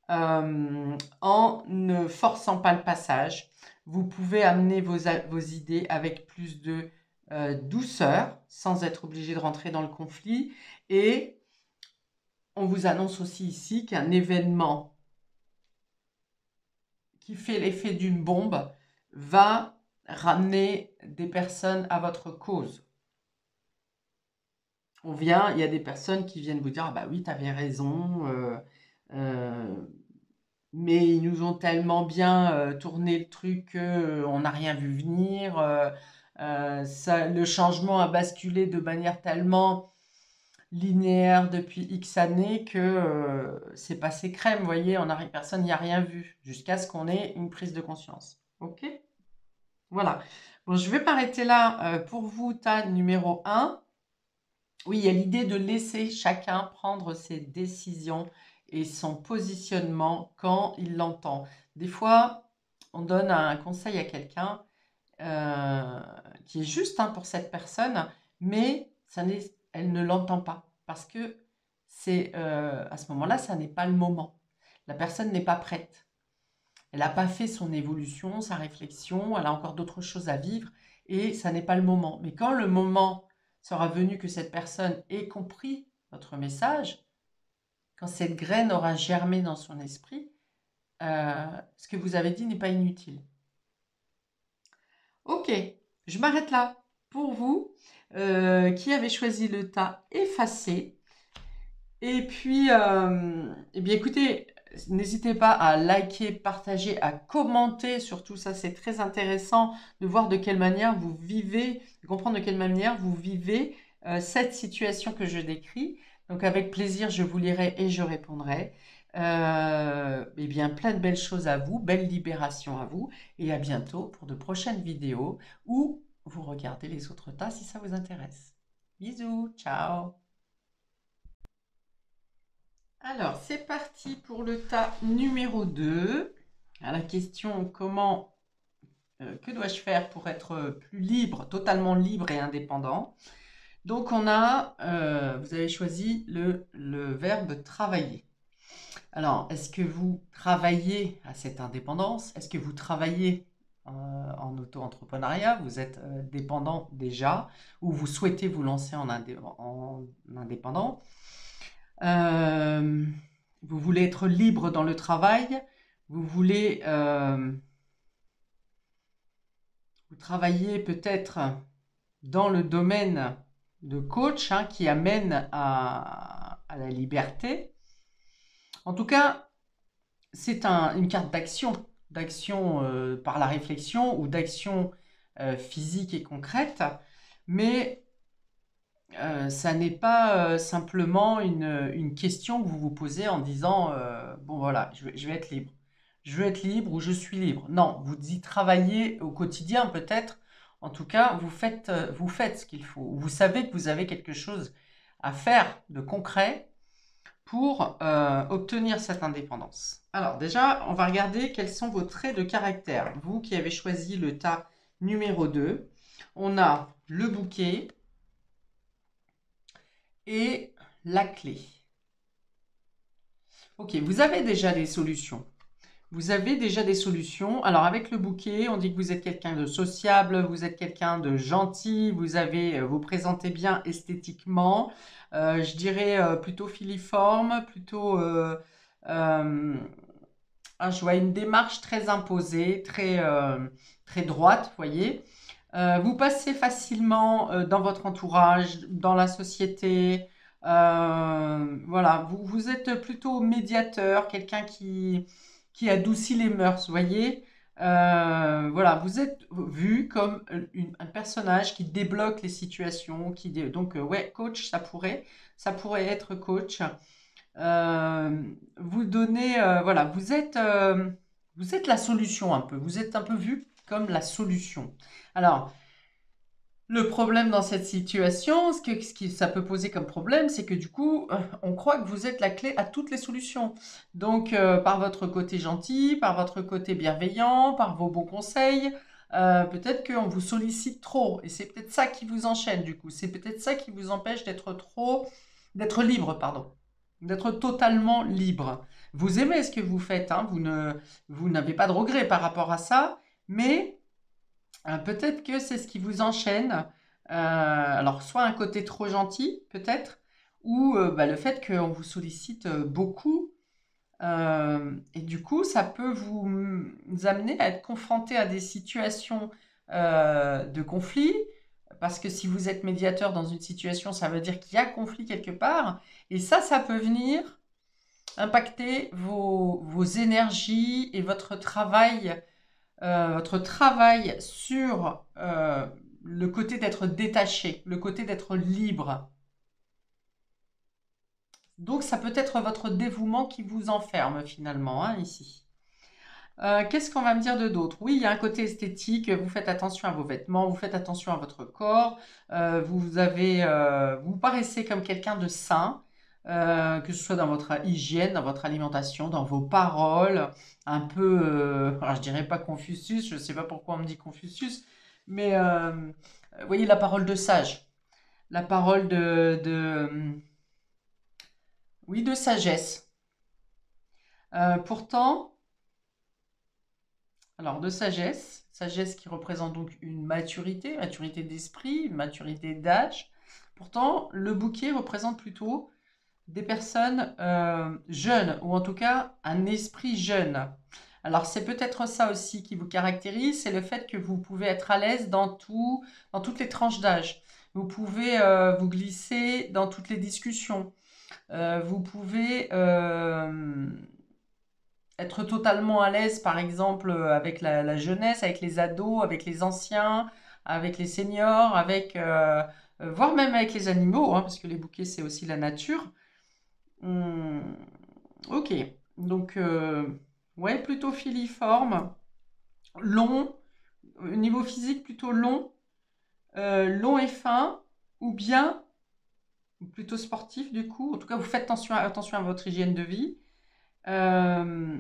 en ne forçant pas le passage. Vous pouvez amener vos idées avec plus de douceur, sans être obligé de rentrer dans le conflit. Et on vous annonce aussi ici qu'un événement qui fait l'effet d'une bombe va ramener des personnes à votre cause. Il y a des personnes qui viennent vous dire, ah bah oui, tu avais raison, mais ils nous ont tellement bien tourné le truc qu'on n'a rien vu venir. Le changement a basculé de manière tellement linéaire depuis X années que c'est passé crème, vous voyez, personne n'y a rien vu, jusqu'à ce qu'on ait une prise de conscience. Ok? Voilà. Bon, je vais m'arrêter là pour vous, tas numéro 1. Oui, il y a l'idée de laisser chacun prendre ses décisions et son positionnement quand il l'entend. Des fois, on donne un conseil à quelqu'un qui est juste pour cette personne, mais elle ne l'entend pas parce que à ce moment-là, ça n'est pas le moment. La personne n'est pas prête. Elle n'a pas fait son évolution, sa réflexion, elle a encore d'autres choses à vivre et ça n'est pas le moment. Mais quand le moment sera venu que cette personne ait compris votre message, quand cette graine aura germé dans son esprit, ce que vous avez dit n'est pas inutile. Ok, je m'arrête là. Pour vous, qui avez choisi le tas effacé. Et puis, eh bien écoutez, n'hésitez pas à liker, partager, à commenter. Surtout, ça c'est très intéressant de voir de quelle manière vous vivez, de comprendre de quelle manière vous vivez cette situation que je décris. Donc avec plaisir, je vous lirai et je répondrai. Eh bien, plein de belles choses à vous, belle libération à vous, et à bientôt pour de prochaines vidéos où vous regardez les autres tas si ça vous intéresse. Bisous, ciao! Alors, c'est parti pour le tas numéro 2. À la question que dois-je faire pour être plus libre, totalement libre et indépendant? Donc, vous avez choisi le verbe travailler. Alors, est-ce que vous travaillez à cette indépendance? Est-ce que vous travaillez en auto-entrepreneuriat? Vous êtes dépendant déjà ou vous souhaitez vous lancer en indépendant? Vous voulez être libre dans le travail, vous travaillez peut-être dans le domaine de coach qui amène à la liberté. En tout cas, c'est une carte d'action par la réflexion ou d'action physique et concrète, mais ça n'est pas simplement une question que vous vous posez en disant bon voilà, je vais être libre. Je veux être libre ou je suis libre. Non, vous y travaillez au quotidien peut-être. En tout cas, vous faites ce qu'il faut. Vous savez que vous avez quelque chose à faire de concret pour obtenir cette indépendance. Alors déjà, on va regarder quels sont vos traits de caractère. Vous qui avez choisi le tas numéro 2, on a le bouquet et la clé. Ok, vous avez déjà des solutions. Vous avez déjà des solutions. Alors avec le bouquet, on dit que vous êtes quelqu'un de sociable, vous êtes quelqu'un de gentil, vous présentez bien esthétiquement. Je dirais plutôt filiforme, plutôt... je vois une démarche très imposée, très droite, vous voyez. Vous passez facilement dans votre entourage, dans la société. Voilà, vous êtes plutôt médiateur, quelqu'un qui adoucit les mœurs, vous voyez. Voilà, vous êtes vu comme un personnage qui débloque les situations, donc ouais, coach, ça pourrait être coach. Vous donnez, voilà, vous êtes la solution un peu. Vous êtes un peu vu comme la solution. Alors, le problème dans cette situation, ce qui ça peut poser comme problème, c'est que du coup, on croit que vous êtes la clé à toutes les solutions. Donc, par votre côté gentil, par votre côté bienveillant, par vos bons conseils, peut-être qu'on vous sollicite trop. Et c'est peut-être ça qui vous enchaîne, du coup. C'est peut-être ça qui vous empêche d'être libre, pardon. D'être totalement libre. Vous aimez ce que vous faites, hein, vous n'avez pas de regrets par rapport à ça, mais peut-être que c'est ce qui vous enchaîne. Alors, soit un côté trop gentil, peut-être, ou bah, le fait qu'on vous sollicite beaucoup. Et du coup, ça peut vous amener à être confronté à des situations de conflit. Parce que si vous êtes médiateur dans une situation, ça veut dire qu'il y a conflit quelque part. Et ça peut venir impacter vos énergies et votre travail sur le côté d'être détaché, le côté d'être libre. Donc ça peut être votre dévouement qui vous enferme finalement, hein, ici. Qu'est-ce qu'on va me dire de d'autre? Oui, il y a un côté esthétique, vous faites attention à vos vêtements, vous faites attention à votre corps, vous paraissez comme quelqu'un de sain, que ce soit dans votre hygiène, dans votre alimentation, dans vos paroles, un peu, alors je dirais pas Confucius, je sais pas pourquoi on me dit Confucius, mais vous voyez la parole de sage, la parole oui, de sagesse. Pourtant, alors, de sagesse, sagesse qui représente donc une maturité, maturité d'esprit, une maturité d'âge. Pourtant, le bouquet représente plutôt des personnes jeunes, ou en tout cas un esprit jeune. Alors, c'est peut-être ça aussi qui vous caractérise, c'est le fait que vous pouvez être à l'aise dans toutes les tranches d'âge. Vous pouvez vous glisser dans toutes les discussions. Vous pouvez être totalement à l'aise, par exemple, avec la jeunesse, avec les ados, avec les anciens, avec les seniors, voire même avec les animaux, hein, parce que les bouquets, c'est aussi la nature. Hum, ok, donc, ouais, plutôt filiforme, long, au niveau physique, plutôt long, long et fin, ou bien plutôt sportif, du coup. En tout cas, vous faites attention à votre hygiène de vie. Euh,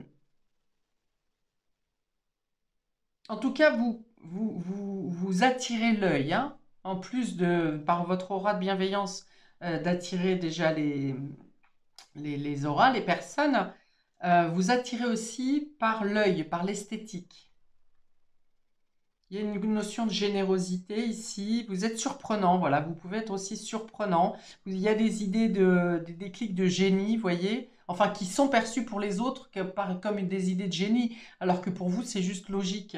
En tout cas, vous attirez l'œil, hein, en plus par votre aura de bienveillance, d'attirer déjà les auras, les personnes, vous attirez aussi par l'œil, par l'esthétique. Il y a une notion de générosité ici. Vous êtes surprenant, voilà. Vous pouvez être aussi surprenant. Il y a des idées des déclics de génie, vous voyez. Enfin, qui sont perçus pour les autres comme des idées de génie, alors que pour vous, c'est juste logique.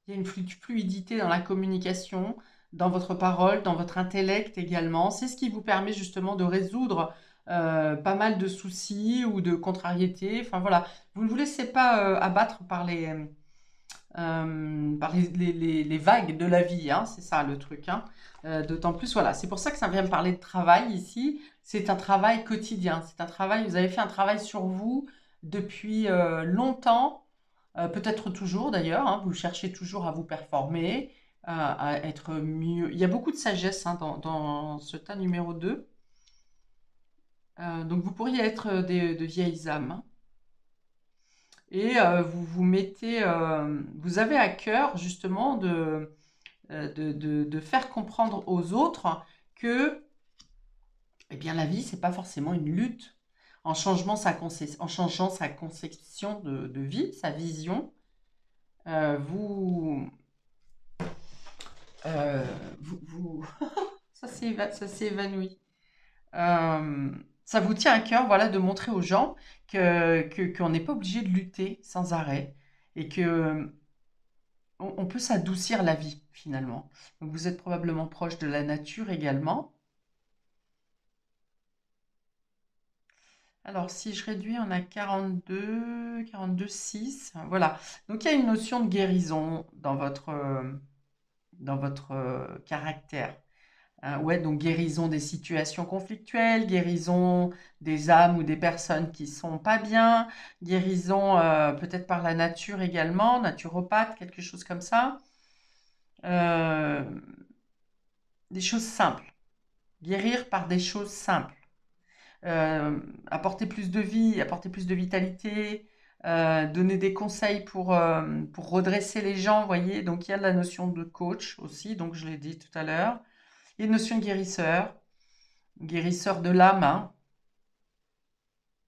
Il y a une fluidité dans la communication, dans votre parole, dans votre intellect également. C'est ce qui vous permet justement de résoudre pas mal de soucis ou de contrariétés. Enfin voilà, vous ne vous laissez pas abattre par les vagues de la vie, hein. C'est ça le truc, hein. D'autant plus, voilà, c'est pour ça que ça vient me parler de travail ici. C'est un travail quotidien, c'est un travail, vous avez fait un travail sur vous depuis longtemps, peut-être toujours d'ailleurs, hein, vous cherchez toujours à vous performer, à être mieux. Il y a beaucoup de sagesse, hein, dans ce tas numéro 2. Donc vous pourriez être de vieilles âmes, hein. Et vous avez à cœur justement de faire comprendre aux autres que eh bien, la vie, c'est pas forcément une lutte. En changeant sa conception de vie, sa vision, euh, vous, euh, ça s'est évanoui. Euh, Ça vous tient à cœur, voilà, de montrer aux gens qu'on n'est pas obligé de lutter sans arrêt et que on peut s'adoucir la vie finalement. Donc vous êtes probablement proche de la nature également. Alors, si je réduis, on a 42, 6. Voilà. Donc, il y a une notion de guérison dans votre caractère. Ouais, donc guérison des situations conflictuelles, guérison des âmes ou des personnes qui sont pas bien, guérison peut-être par la nature également, naturopathe, quelque chose comme ça. Euh, des choses simples. Guérir par des choses simples. Euh, apporter plus de vie, apporter plus de vitalité, donner des conseils pour redresser les gens, vous voyez. Donc il y a la notion de coach aussi, donc je l'ai dit tout à l'heure. Il y a une notion de guérisseur, guérisseur de l'âme, hein,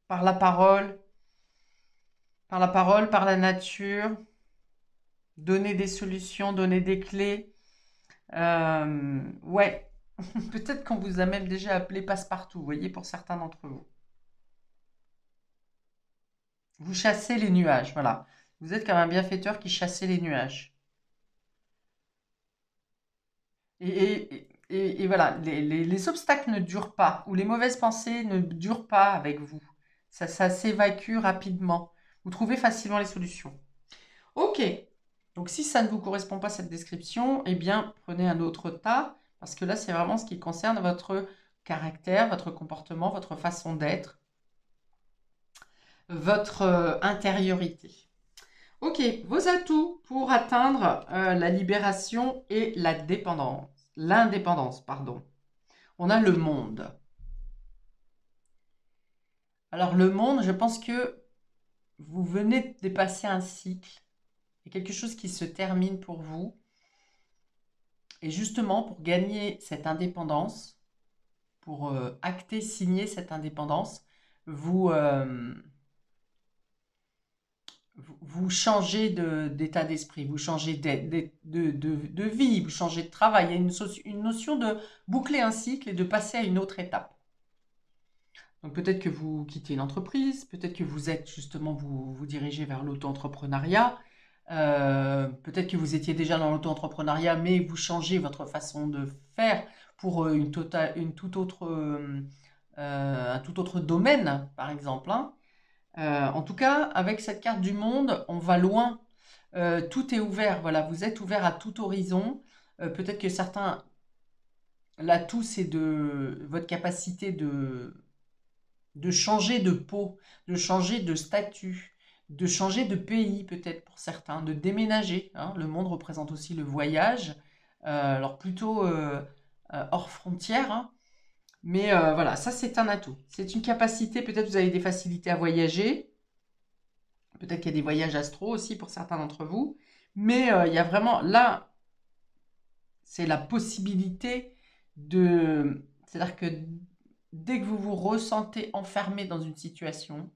par la parole, par la nature, donner des solutions, donner des clés. Ouais, peut-être qu'on vous a même déjà appelé passe-partout, vous voyez, pour certains d'entre vous. Vous chassez les nuages, voilà. Vous êtes comme un bienfaiteur qui chassez les nuages. Et voilà, les obstacles ne durent pas, ou les mauvaises pensées ne durent pas avec vous. Ça s'évacue rapidement. Vous trouvez facilement les solutions. Ok, donc si ça ne vous correspond pas cette description, eh bien prenez un autre tas, parce que là c'est vraiment ce qui concerne votre caractère, votre comportement, votre façon d'être, votre intériorité. Ok, vos atouts pour atteindre la libération et la dépendance, l'indépendance, pardon. On a le monde. Alors le monde, je pense que vous venez de dépasser un cycle, il y a quelque chose qui se termine pour vous. Et justement, pour gagner cette indépendance, pour acter, signer cette indépendance, vous, vous changez d'état d'esprit, vous changez de vie, vous changez de travail. Il y a une notion de boucler un cycle et de passer à une autre étape. Donc peut-être que vous quittez une entreprise, peut-être que vous êtes justement, vous dirigez vers l'auto-entrepreneuriat, peut-être que vous étiez déjà dans l'auto-entrepreneuriat, mais vous changez votre façon de faire pour un tout autre domaine, par exemple, hein. En tout cas, avec cette carte du monde, on va loin. Tout est ouvert, voilà, vous êtes ouvert à tout horizon. Peut-être que certains, l'atout, c'est de votre capacité de changer de peau, de changer de statut, de changer de pays peut-être pour certains, de déménager, hein. Le monde représente aussi le voyage, alors plutôt hors frontières, hein. Mais voilà, ça c'est un atout. C'est une capacité, peut-être vous avez des facilités à voyager, peut-être qu'il y a des voyages astro aussi pour certains d'entre vous, mais il y a vraiment là, c'est la possibilité de... C'est-à-dire que dès que vous vous ressentez enfermé dans une situation,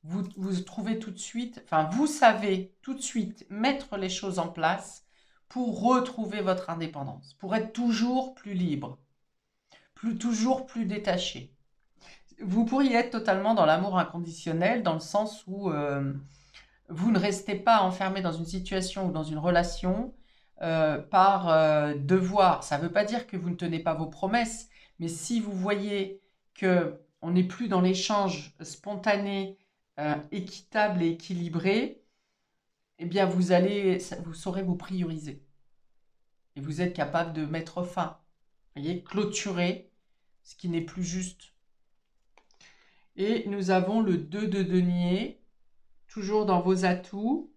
vous trouvez tout de suite, enfin vous savez tout de suite mettre les choses en place pour retrouver votre indépendance, pour être toujours plus libre, toujours plus détaché. Vous pourriez être totalement dans l'amour inconditionnel, dans le sens où vous ne restez pas enfermé dans une situation ou dans une relation par devoir. Ça ne veut pas dire que vous ne tenez pas vos promesses, mais si vous voyez que on n'est plus dans l'échange spontané, équitable et équilibré, eh bien vous saurez vous prioriser. Et vous êtes capable de mettre fin, vous voyez, clôturer ce qui n'est plus juste. Et nous avons le 2 de denier, toujours dans vos atouts.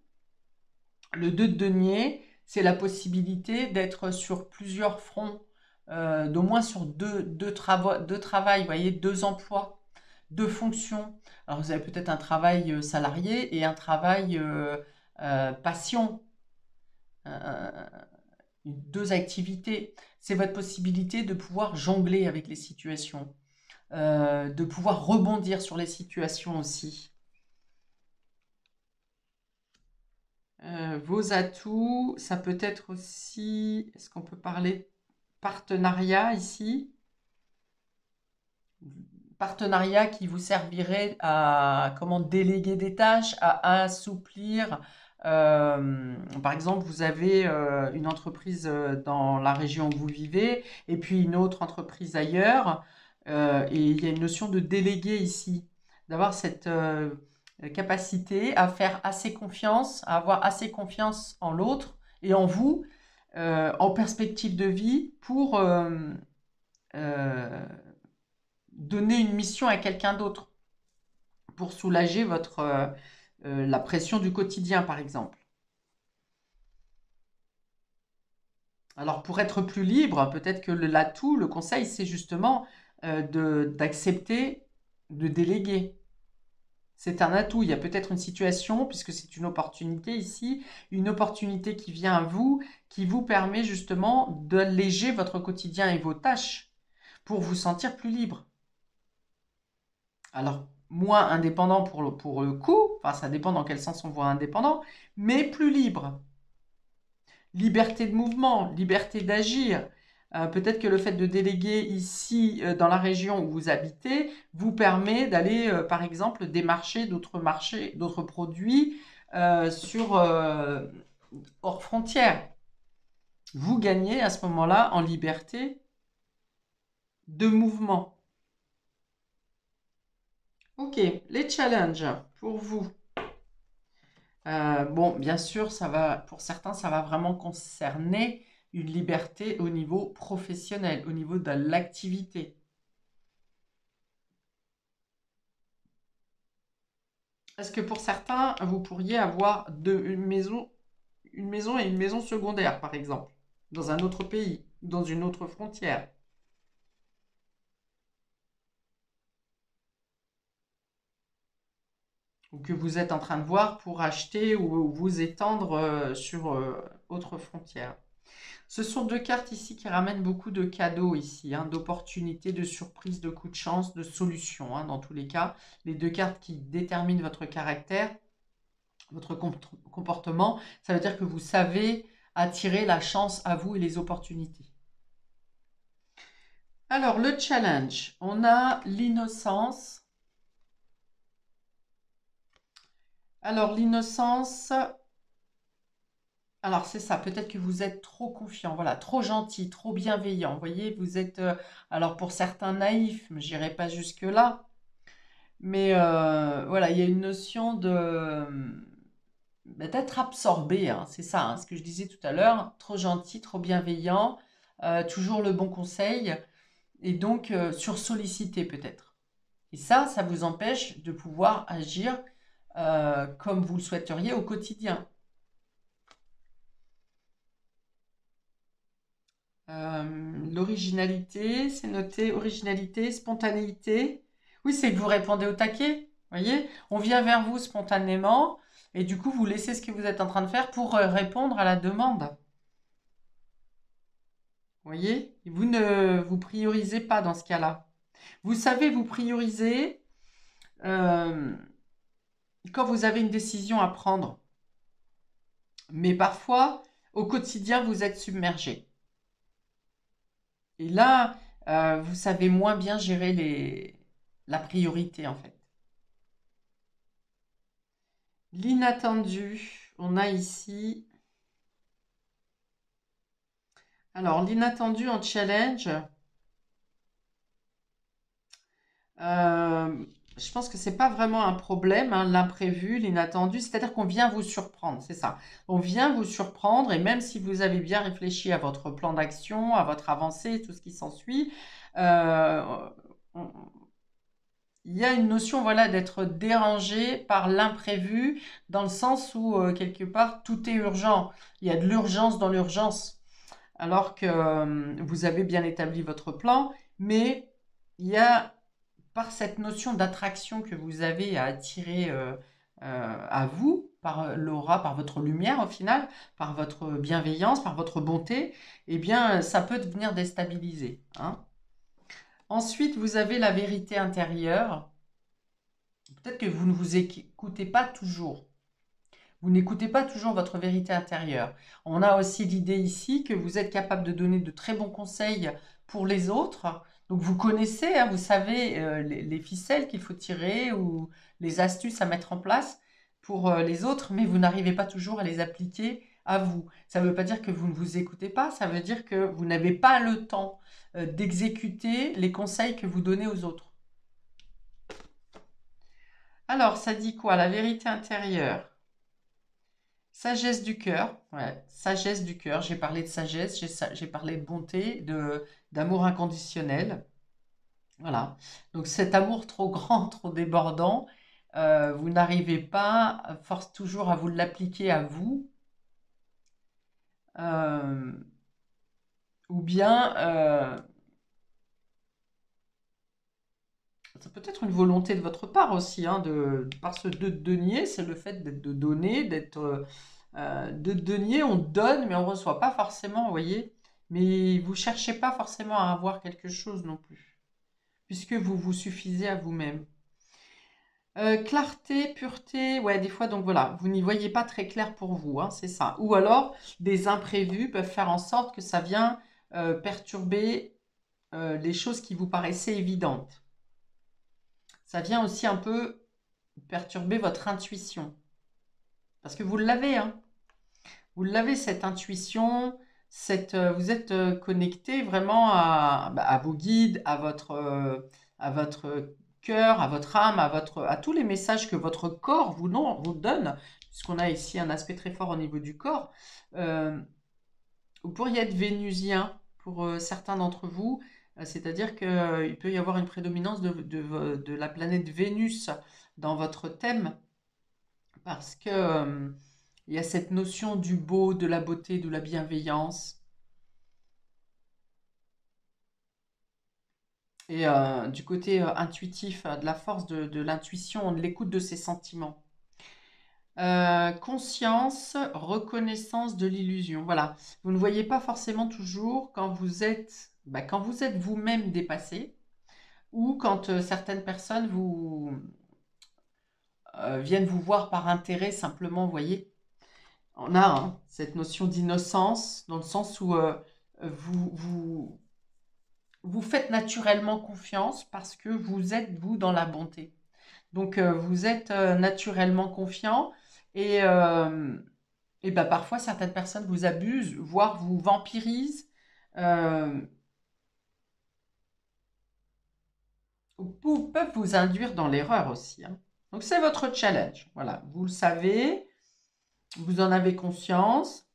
Le 2 de denier, c'est la possibilité d'être sur plusieurs fronts, d'au moins sur deux travail, vous voyez, deux emplois, deux fonctions. Alors vous avez peut-être un travail salarié et un travail passion, euh, deux activités. C'est votre possibilité de pouvoir jongler avec les situations, de pouvoir rebondir sur les situations aussi. Vos atouts, ça peut être aussi, est-ce qu'on peut parler partenariat ici? Partenariat qui vous servirait à comment déléguer des tâches, à assouplir. Par exemple, vous avez une entreprise dans la région où vous vivez et puis une autre entreprise ailleurs. et il y a une notion de déléguer ici, d'avoir cette capacité à faire assez confiance, à avoir assez confiance en l'autre et en vous, en perspective de vie pour donner une mission à quelqu'un d'autre, pour soulager la pression du quotidien, par exemple. Alors, pour être plus libre, peut-être que l'atout, le conseil, c'est justement d'accepter de déléguer. C'est un atout. Il y a peut-être une situation, puisque c'est une opportunité ici, une opportunité qui vient à vous, qui vous permet justement d'alléger votre quotidien et vos tâches pour vous sentir plus libre. Alors, moins indépendant pour le coup, enfin ça dépend dans quel sens on voit indépendant, mais plus libre. Liberté de mouvement, liberté d'agir. Peut-être que le fait de déléguer ici, dans la région où vous habitez, vous permet d'aller, par exemple, démarcher d'autres marchés, d'autres produits hors frontières. Vous gagnez à ce moment-là en liberté de mouvement. Ok, les challenges pour vous. Bon, bien sûr, pour certains, ça va vraiment concerner une liberté au niveau professionnel, au niveau de l'activité. Est-ce que pour certains, vous pourriez avoir une maison et une maison secondaire, par exemple, dans un autre pays, dans une autre frontière? Ou que vous êtes en train de voir pour acheter ou vous étendre sur autre frontière? Ce sont deux cartes ici qui ramènent beaucoup de cadeaux ici, hein, d'opportunités, de surprises, de coups de chance, de solutions, hein, dans tous les cas. Les deux cartes qui déterminent votre caractère, votre comportement, ça veut dire que vous savez attirer la chance à vous et les opportunités. Alors, le challenge, on a l'innocence. Alors, l'innocence, alors c'est ça, peut-être que vous êtes trop confiant, voilà, trop gentil, trop bienveillant. Vous voyez, vous êtes, alors pour certains naïfs, mais j'irai pas jusque-là, mais voilà, il y a une notion d'être absorbé, hein, c'est ça, hein, ce que je disais tout à l'heure, trop gentil, trop bienveillant, toujours le bon conseil, et donc sursollicité peut-être. Et ça vous empêche de pouvoir agir comme vous le souhaiteriez au quotidien. L'originalité, c'est noté originalité, spontanéité. Oui, c'est que vous répondez au taquet. Voyez, on vient vers vous spontanément et du coup, vous laissez ce que vous êtes en train de faire pour répondre à la demande. Voyez, vous ne vous priorisez pas dans ce cas-là. Vous savez vous prioriser euh, quand vous avez une décision à prendre. Mais parfois, au quotidien, vous êtes submergé. Et là, vous savez moins bien gérer la priorité, en fait. L'inattendu, on a ici. Alors, l'inattendu en challenge, euh, je pense que c'est pas vraiment un problème, hein, l'imprévu, l'inattendu, c'est-à-dire qu'on vient vous surprendre, c'est ça. On vient vous surprendre et même si vous avez bien réfléchi à votre plan d'action, à votre avancée, tout ce qui s'ensuit, euh, on- il y a une notion, voilà, d'être dérangé par l'imprévu, dans le sens où, quelque part, tout est urgent. Il y a de l'urgence dans l'urgence, alors que vous avez bien établi votre plan, mais il y a, par cette notion d'attraction que vous avez à attirer à vous, par l'aura, par votre lumière au final, par votre bienveillance, par votre bonté, eh bien, ça peut devenir déstabilisé, hein. Ensuite, vous avez la vérité intérieure. Peut-être que vous ne vous écoutez pas toujours. Vous n'écoutez pas toujours votre vérité intérieure. On a aussi l'idée ici que vous êtes capable de donner de très bons conseils pour les autres. Donc vous connaissez, hein, vous savez les ficelles qu'il faut tirer ou les astuces à mettre en place pour les autres, mais vous n'arrivez pas toujours à les appliquer à vous. Ça ne veut pas dire que vous ne vous écoutez pas, ça veut dire que vous n'avez pas le temps d'exécuter les conseils que vous donnez aux autres. Alors, ça dit quoi? La vérité intérieure. Sagesse du cœur, ouais, sagesse du cœur. J'ai parlé de sagesse, j'ai parlé de bonté, d'amour inconditionnel. Voilà. Donc cet amour trop grand, trop débordant, vous n'arrivez pas, force toujours à vous l'appliquer à vous, euh, ou bien c'est peut-être une volonté de votre part aussi, hein, par ce de denier, c'est le fait de donner, de denier, on donne, mais on ne reçoit pas forcément, vous voyez. Mais vous cherchez pas forcément à avoir quelque chose non plus, puisque vous vous suffisez à vous-même. Clarté, pureté, ouais, des fois, donc voilà, vous n'y voyez pas très clair pour vous, hein, c'est ça. Ou alors, des imprévus peuvent faire en sorte que ça vient perturber les choses qui vous paraissaient évidentes. Ça vient aussi un peu perturber votre intuition. Parce que vous l'avez, hein. Vous l'avez, cette intuition, vous êtes connecté vraiment à vos guides, à votre cœur, à votre âme, à tous les messages que votre corps vous donne, puisqu'on a ici un aspect très fort au niveau du corps. Euh, vous pourriez être vénusien pour certains d'entre vous, c'est-à-dire qu'il peut y avoir une prédominance de la planète Vénus dans votre thème, parce que il y a cette notion du beau, de la beauté, de la bienveillance et du côté intuitif, de la force de l'intuition, de l'écoute de ses sentiments. Conscience, reconnaissance de l'illusion. Voilà, vous ne voyez pas forcément toujours quand vous êtes vous-même dépassé ou quand certaines personnes viennent vous voir par intérêt simplement, vous voyez. On a hein, cette notion d'innocence dans le sens où vous, vous, vous faites naturellement confiance parce que vous êtes, vous, dans la bonté. Donc, vous êtes naturellement confiant et bah, parfois, certaines personnes vous abusent, voire vous vampirisent euh, ou peuvent vous induire dans l'erreur aussi, hein. Donc, c'est votre challenge. Voilà, vous le savez, vous en avez conscience.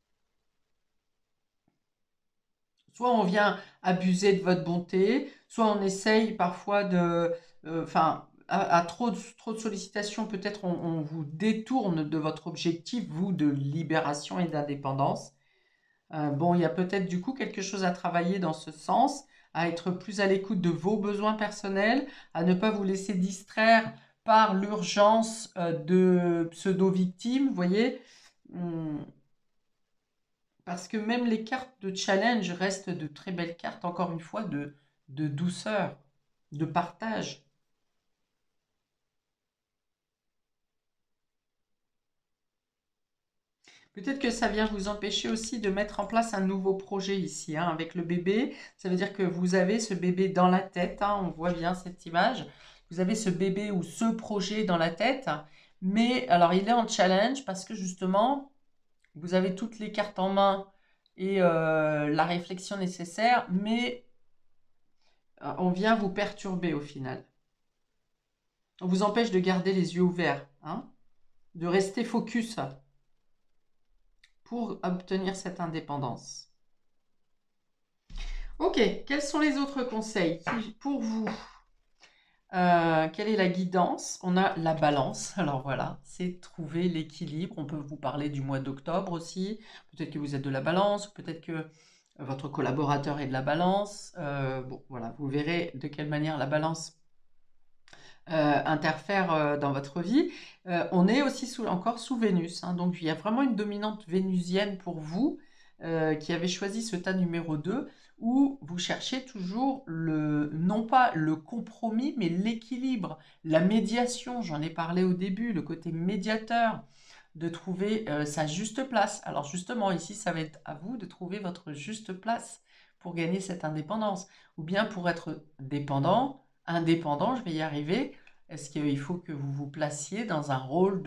Soit on vient abuser de votre bonté, soit on essaye parfois enfin, à trop de sollicitations, peut-être on vous détourne de votre objectif, vous, de libération et d'indépendance. Bon, il y a peut-être du coup quelque chose à travailler dans ce sens, à être plus à l'écoute de vos besoins personnels, à ne pas vous laisser distraire par l'urgence de pseudo-victimes, vous voyez. Hum, Parce que même les cartes de challenge restent de très belles cartes, encore une fois, de douceur, de partage. Peut-être que ça vient vous empêcher aussi de mettre en place un nouveau projet ici, hein, avec le bébé. Ça veut dire que vous avez ce bébé dans la tête, hein, on voit bien cette image. Vous avez ce bébé ou ce projet dans la tête, mais alors il est en challenge parce que justement, vous avez toutes les cartes en main et la réflexion nécessaire, mais on vient vous perturber au final. On vous empêche de garder les yeux ouverts, hein, de rester focus pour obtenir cette indépendance. Ok, quels sont les autres conseils pour vous? Quelle est la guidance? On a la balance. Alors voilà, c'est trouver l'équilibre. On peut vous parler du mois d'octobre aussi. Peut-être que vous êtes de la balance, peut-être que votre collaborateur est de la balance. Bon, voilà, vous verrez de quelle manière la balance interfère dans votre vie. On est aussi encore sous Vénus, hein, donc il y a vraiment une dominante vénusienne pour vous qui avez choisi ce tas numéro 2 où vous cherchez toujours non pas le compromis, mais l'équilibre, la médiation. J'en ai parlé au début, le côté médiateur, de trouver sa juste place. Alors justement, ici, ça va être à vous de trouver votre juste place pour gagner cette indépendance. Ou bien pour être indépendant, je vais y arriver, est-ce qu'il faut que vous vous placiez dans un rôle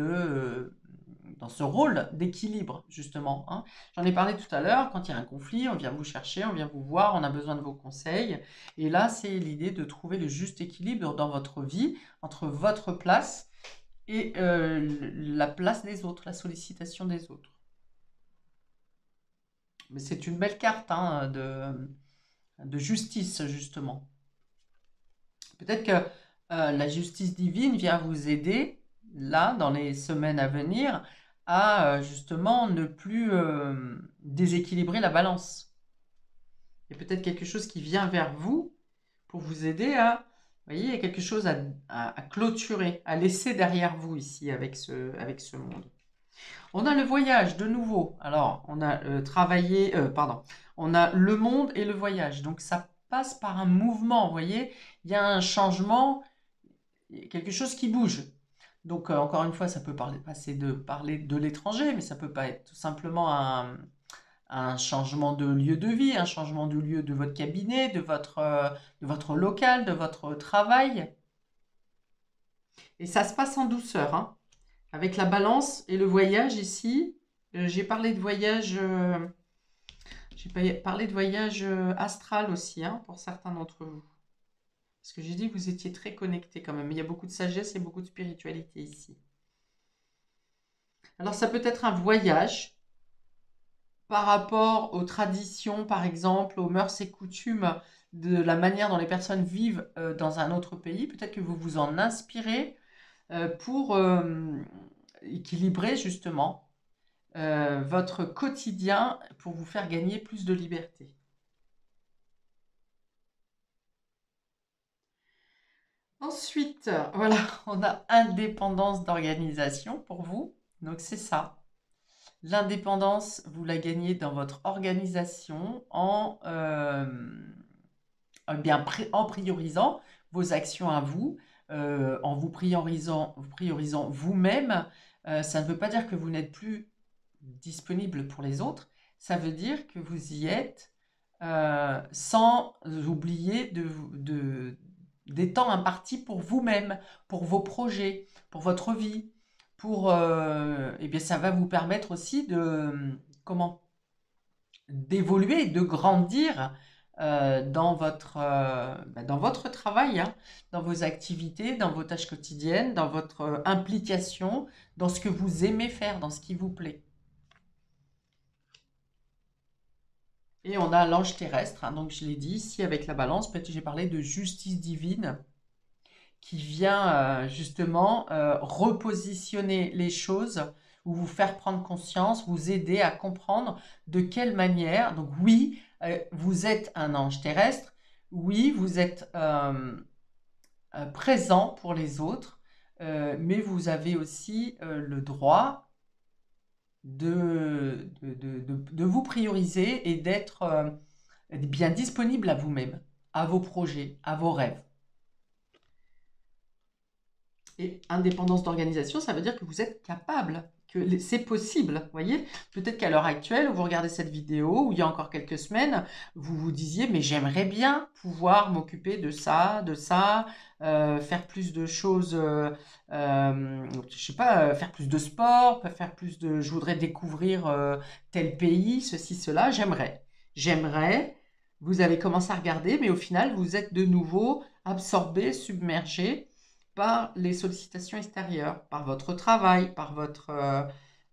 dans ce rôle d'équilibre, justement, hein. J'en ai parlé tout à l'heure, quand il y a un conflit, on vient vous chercher, on vient vous voir, on a besoin de vos conseils. Et là, c'est l'idée de trouver le juste équilibre dans votre vie, entre votre place et la place des autres, la sollicitation des autres. Mais c'est une belle carte, hein, de justice, justement. Peut-être que la justice divine vient vous aider, là, dans les semaines à venir, à justement ne plus déséquilibrer la balance. Il y a peut-être quelque chose qui vient vers vous pour vous aider à, vous voyez, il y a quelque chose à clôturer, à laisser derrière vous ici avec ce monde. On a le voyage de nouveau. Alors, on a on a le monde et le voyage. Donc, ça passe par un mouvement, vous voyez. Il y a un changement, quelque chose qui bouge. Donc, encore une fois, ça peut parler de l'étranger, mais ça peut pas être tout simplement un changement de lieu de vie, un changement de lieu de votre cabinet, de votre local, de votre travail. Et ça se passe en douceur, hein. Avec la balance et le voyage ici, j'ai parlé de voyage, astral aussi, hein, pour certains d'entre vous. Parce que j'ai dit que vous étiez très connectés quand même. Il y a beaucoup de sagesse et beaucoup de spiritualité ici. Alors ça peut être un voyage par rapport aux traditions, par exemple, aux mœurs et coutumes, de la manière dont les personnes vivent dans un autre pays. Peut-être que vous vous en inspirez pour équilibrer justement votre quotidien pour vous faire gagner plus de liberté. Ensuite, voilà, on a indépendance d'organisation pour vous. Donc c'est ça. L'indépendance, vous la gagnez dans votre organisation en priorisant vos actions à vous, en vous priorisant vous-même. Ça ne veut pas dire que vous n'êtes plus disponible pour les autres. Ça veut dire que vous y êtes sans oublier des temps impartis pour vous-même, pour vos projets, pour votre vie, eh bien, ça va vous permettre aussi d'évoluer, de grandir dans votre travail, hein, dans vos activités, dans vos tâches quotidiennes, dans votre implication, dans ce que vous aimez faire, dans ce qui vous plaît. Et on a l'ange terrestre, hein, donc je l'ai dit ici avec la balance, peut-être que j'ai parlé de justice divine qui vient justement repositionner les choses ou vous faire prendre conscience, vous aider à comprendre de quelle manière. Donc oui, vous êtes un ange terrestre, oui, vous êtes présent pour les autres, mais vous avez aussi le droit de vous prioriser et d'être bien disponible à vous-même, à vos projets, à vos rêves. Et indépendance d'organisation, ça veut dire que vous êtes capable, que c'est possible, vous voyez. Peut-être qu'à l'heure actuelle, où vous regardez cette vidéo, ou il y a encore quelques semaines, vous vous disiez, mais j'aimerais bien pouvoir m'occuper de ça, faire plus de choses, je sais pas, faire plus de sport, je voudrais découvrir tel pays, ceci, cela, j'aimerais, vous avez commencé à regarder, mais au final, vous êtes de nouveau absorbé, submergé par les sollicitations extérieures, par votre travail,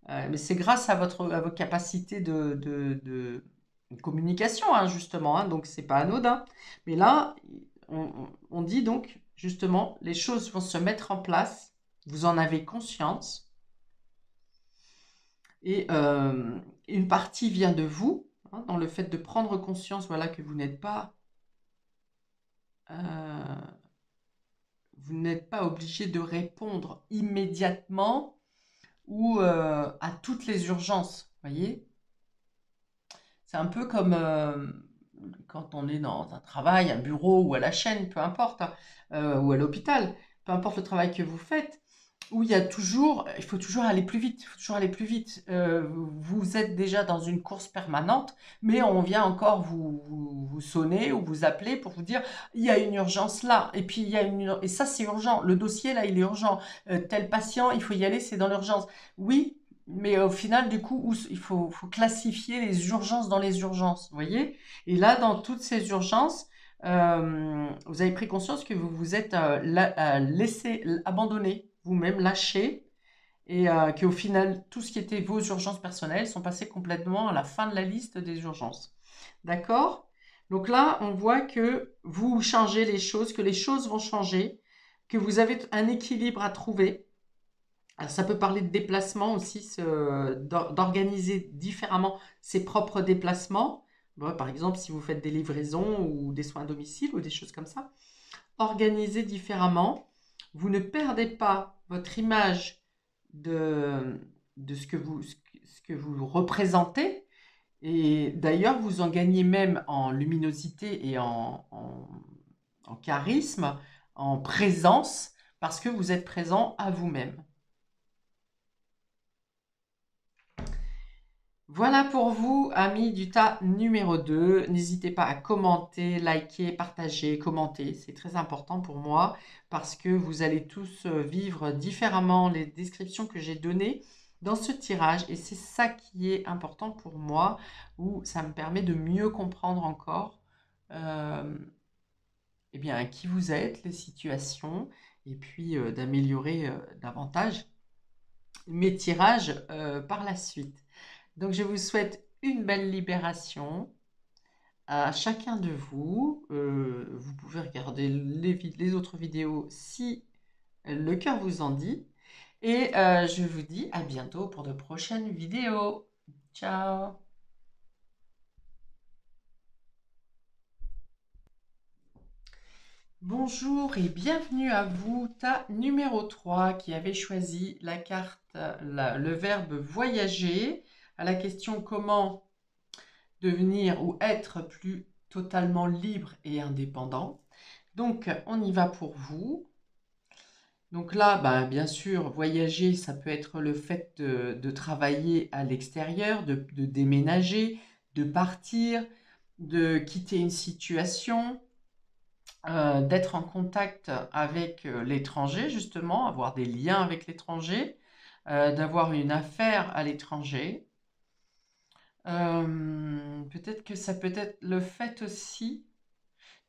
mais c'est grâce à vos capacités de communication, hein, justement, hein, donc c'est pas anodin. Mais là, on dit donc, justement, les choses vont se mettre en place, vous en avez conscience, et une partie vient de vous, hein, dans le fait de prendre conscience, voilà, que vous n'êtes pas obligé de répondre immédiatement ou à toutes les urgences, voyez. C'est un peu comme quand on est dans un travail, un bureau ou à la chaîne, peu importe, hein, ou à l'hôpital, peu importe le travail que vous faites, où il faut toujours aller plus vite, vous êtes déjà dans une course permanente, mais on vient encore vous sonner ou vous appeler pour vous dire il y a une urgence là, et puis et ça c'est urgent, le dossier là il est urgent, tel patient il faut y aller, c'est dans l'urgence. Oui, Mais au final, du coup, il faut classifier les urgences dans les urgences, vous voyez? Et là, dans toutes ces urgences, vous avez pris conscience que vous vous êtes laissé, abandonné, vous-même, lâché, et qu'au final, tout ce qui était vos urgences personnelles sont passées complètement à la fin de la liste des urgences. D'accord? Donc là, on voit que vous changez les choses, que les choses vont changer, que vous avez un équilibre à trouver. Alors, ça peut parler de déplacement aussi, d'organiser différemment ses propres déplacements. Bon, par exemple, si vous faites des livraisons ou des soins à domicile ou des choses comme ça, organisez différemment. Vous ne perdez pas votre image de, de ce que vous représentez. Et d'ailleurs, vous en gagnez même en luminosité et en charisme, en présence, parce que vous êtes présent à vous-même. Voilà pour vous, amis du tas numéro 2. N'hésitez pas à commenter, liker, partager, commenter. C'est très important pour moi parce que vous allez tous vivre différemment les descriptions que j'ai données dans ce tirage. Et c'est ça qui est important pour moi, où ça me permet de mieux comprendre encore euh, eh bien, qui vous êtes, les situations, et puis d'améliorer davantage mes tirages par la suite. Donc, je vous souhaite une belle libération à chacun de vous. Vous pouvez regarder les autres vidéos si le cœur vous en dit. Et je vous dis à bientôt pour de prochaines vidéos. Ciao! Bonjour et bienvenue à vous, tas numéro 3 qui avait choisi la carte, le verbe voyager à la question comment devenir ou être plus totalement libre et indépendant. Donc, on y va pour vous. Donc là, bah, bien sûr, voyager, ça peut être le fait de travailler à l'extérieur, de déménager, de partir, de quitter une situation, d'être en contact avec l'étranger, justement, avoir des liens avec l'étranger, d'avoir une affaire à l'étranger. Peut-être que ça peut être le fait aussi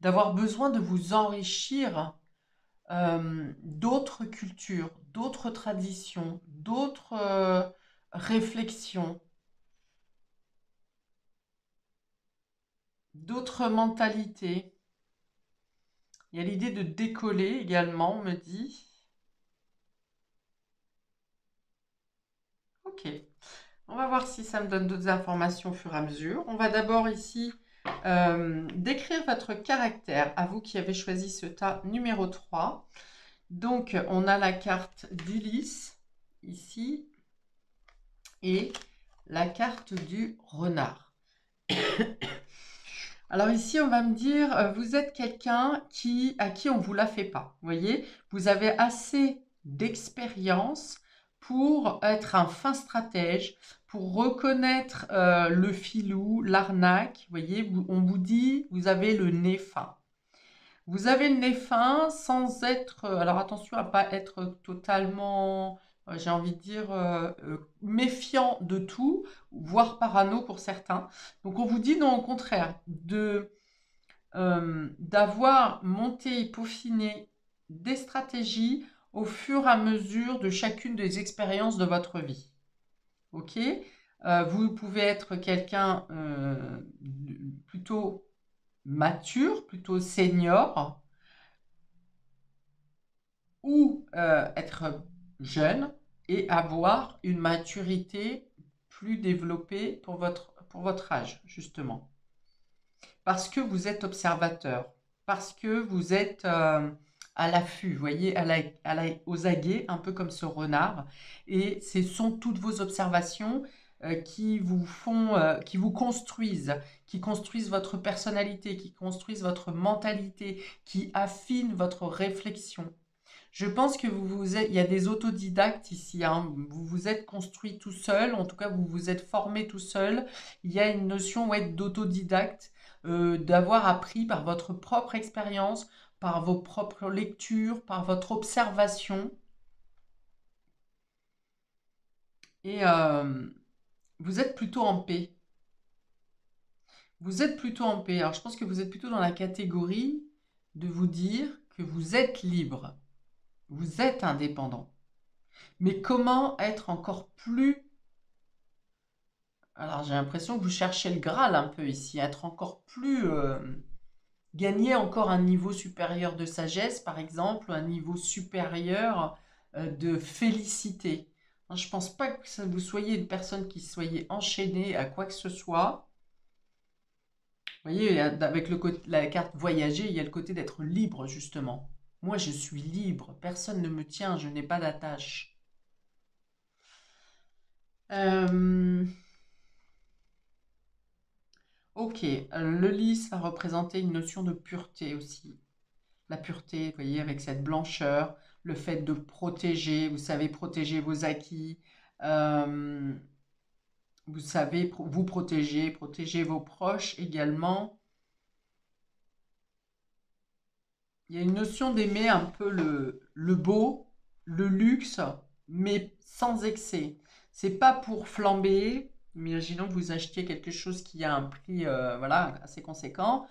d'avoir besoin de vous enrichir d'autres cultures, d'autres traditions, d'autres réflexions, d'autres mentalités. Il y a l'idée de décoller également, on me dit. Ok, on va voir si ça me donne d'autres informations au fur et à mesure. On va d'abord ici décrire votre caractère, à vous qui avez choisi ce tas numéro 3. Donc, on a la carte d'Ulysse, ici, et la carte du renard. Alors ici, on va me dire, vous êtes quelqu'un à qui on ne vous la fait pas. Vous voyez, vous avez assez d'expérience pour être un fin stratège, pour reconnaître le filou, l'arnaque. Vous voyez, on vous dit, vous avez le nez fin. Vous avez le nez fin sans être, alors attention à pas être totalement, j'ai envie de dire, méfiant de tout, voire parano pour certains. Donc on vous dit non, au contraire, d'avoir monté et peaufiné des stratégies au fur et à mesure de chacune des expériences de votre vie. Ok? Vous pouvez être quelqu'un plutôt mature, plutôt senior, ou être jeune et avoir une maturité plus développée pour votre âge, justement. Parce que vous êtes observateur, parce que vous êtes à l'affût, vous voyez, aux aguets, un peu comme ce renard. Et ce sont toutes vos observations qui vous construisent, qui construisent votre personnalité, qui construisent votre mentalité, qui affinent votre réflexion. Je pense que il y a des autodidactes ici, hein. Vous vous êtes construit tout seul, en tout cas vous vous êtes formé tout seul. Il y a une notion ouais, d'autodidacte, d'avoir appris par votre propre expérience, par vos propres lectures, par votre observation. Et vous êtes plutôt en paix. Vous êtes plutôt en paix. Alors, je pense que vous êtes plutôt dans la catégorie de vous dire que vous êtes libre. Vous êtes indépendant. Mais comment être encore plus... Alors, j'ai l'impression que vous cherchez le Graal un peu ici. Être encore plus... gagner encore un niveau supérieur de sagesse, par exemple, un niveau supérieur de félicité. Je ne pense pas que vous soyez une personne qui soyez enchaînée à quoi que ce soit. Vous voyez, avec la carte voyager, il y a le côté d'être libre, justement. Moi, je suis libre. Personne ne me tient. Je n'ai pas d'attache. Euh, ok. Le lys va représenter une notion de pureté aussi. La pureté, vous voyez, avec cette blancheur, le fait de protéger, vous savez, protéger vos acquis, euh, vous savez vous protéger, protéger vos proches également. Il y a une notion d'aimer un peu le beau, le luxe, mais sans excès. C'est pas pour flamber. Imaginons que vous achetiez quelque chose qui a un prix voilà, assez conséquent,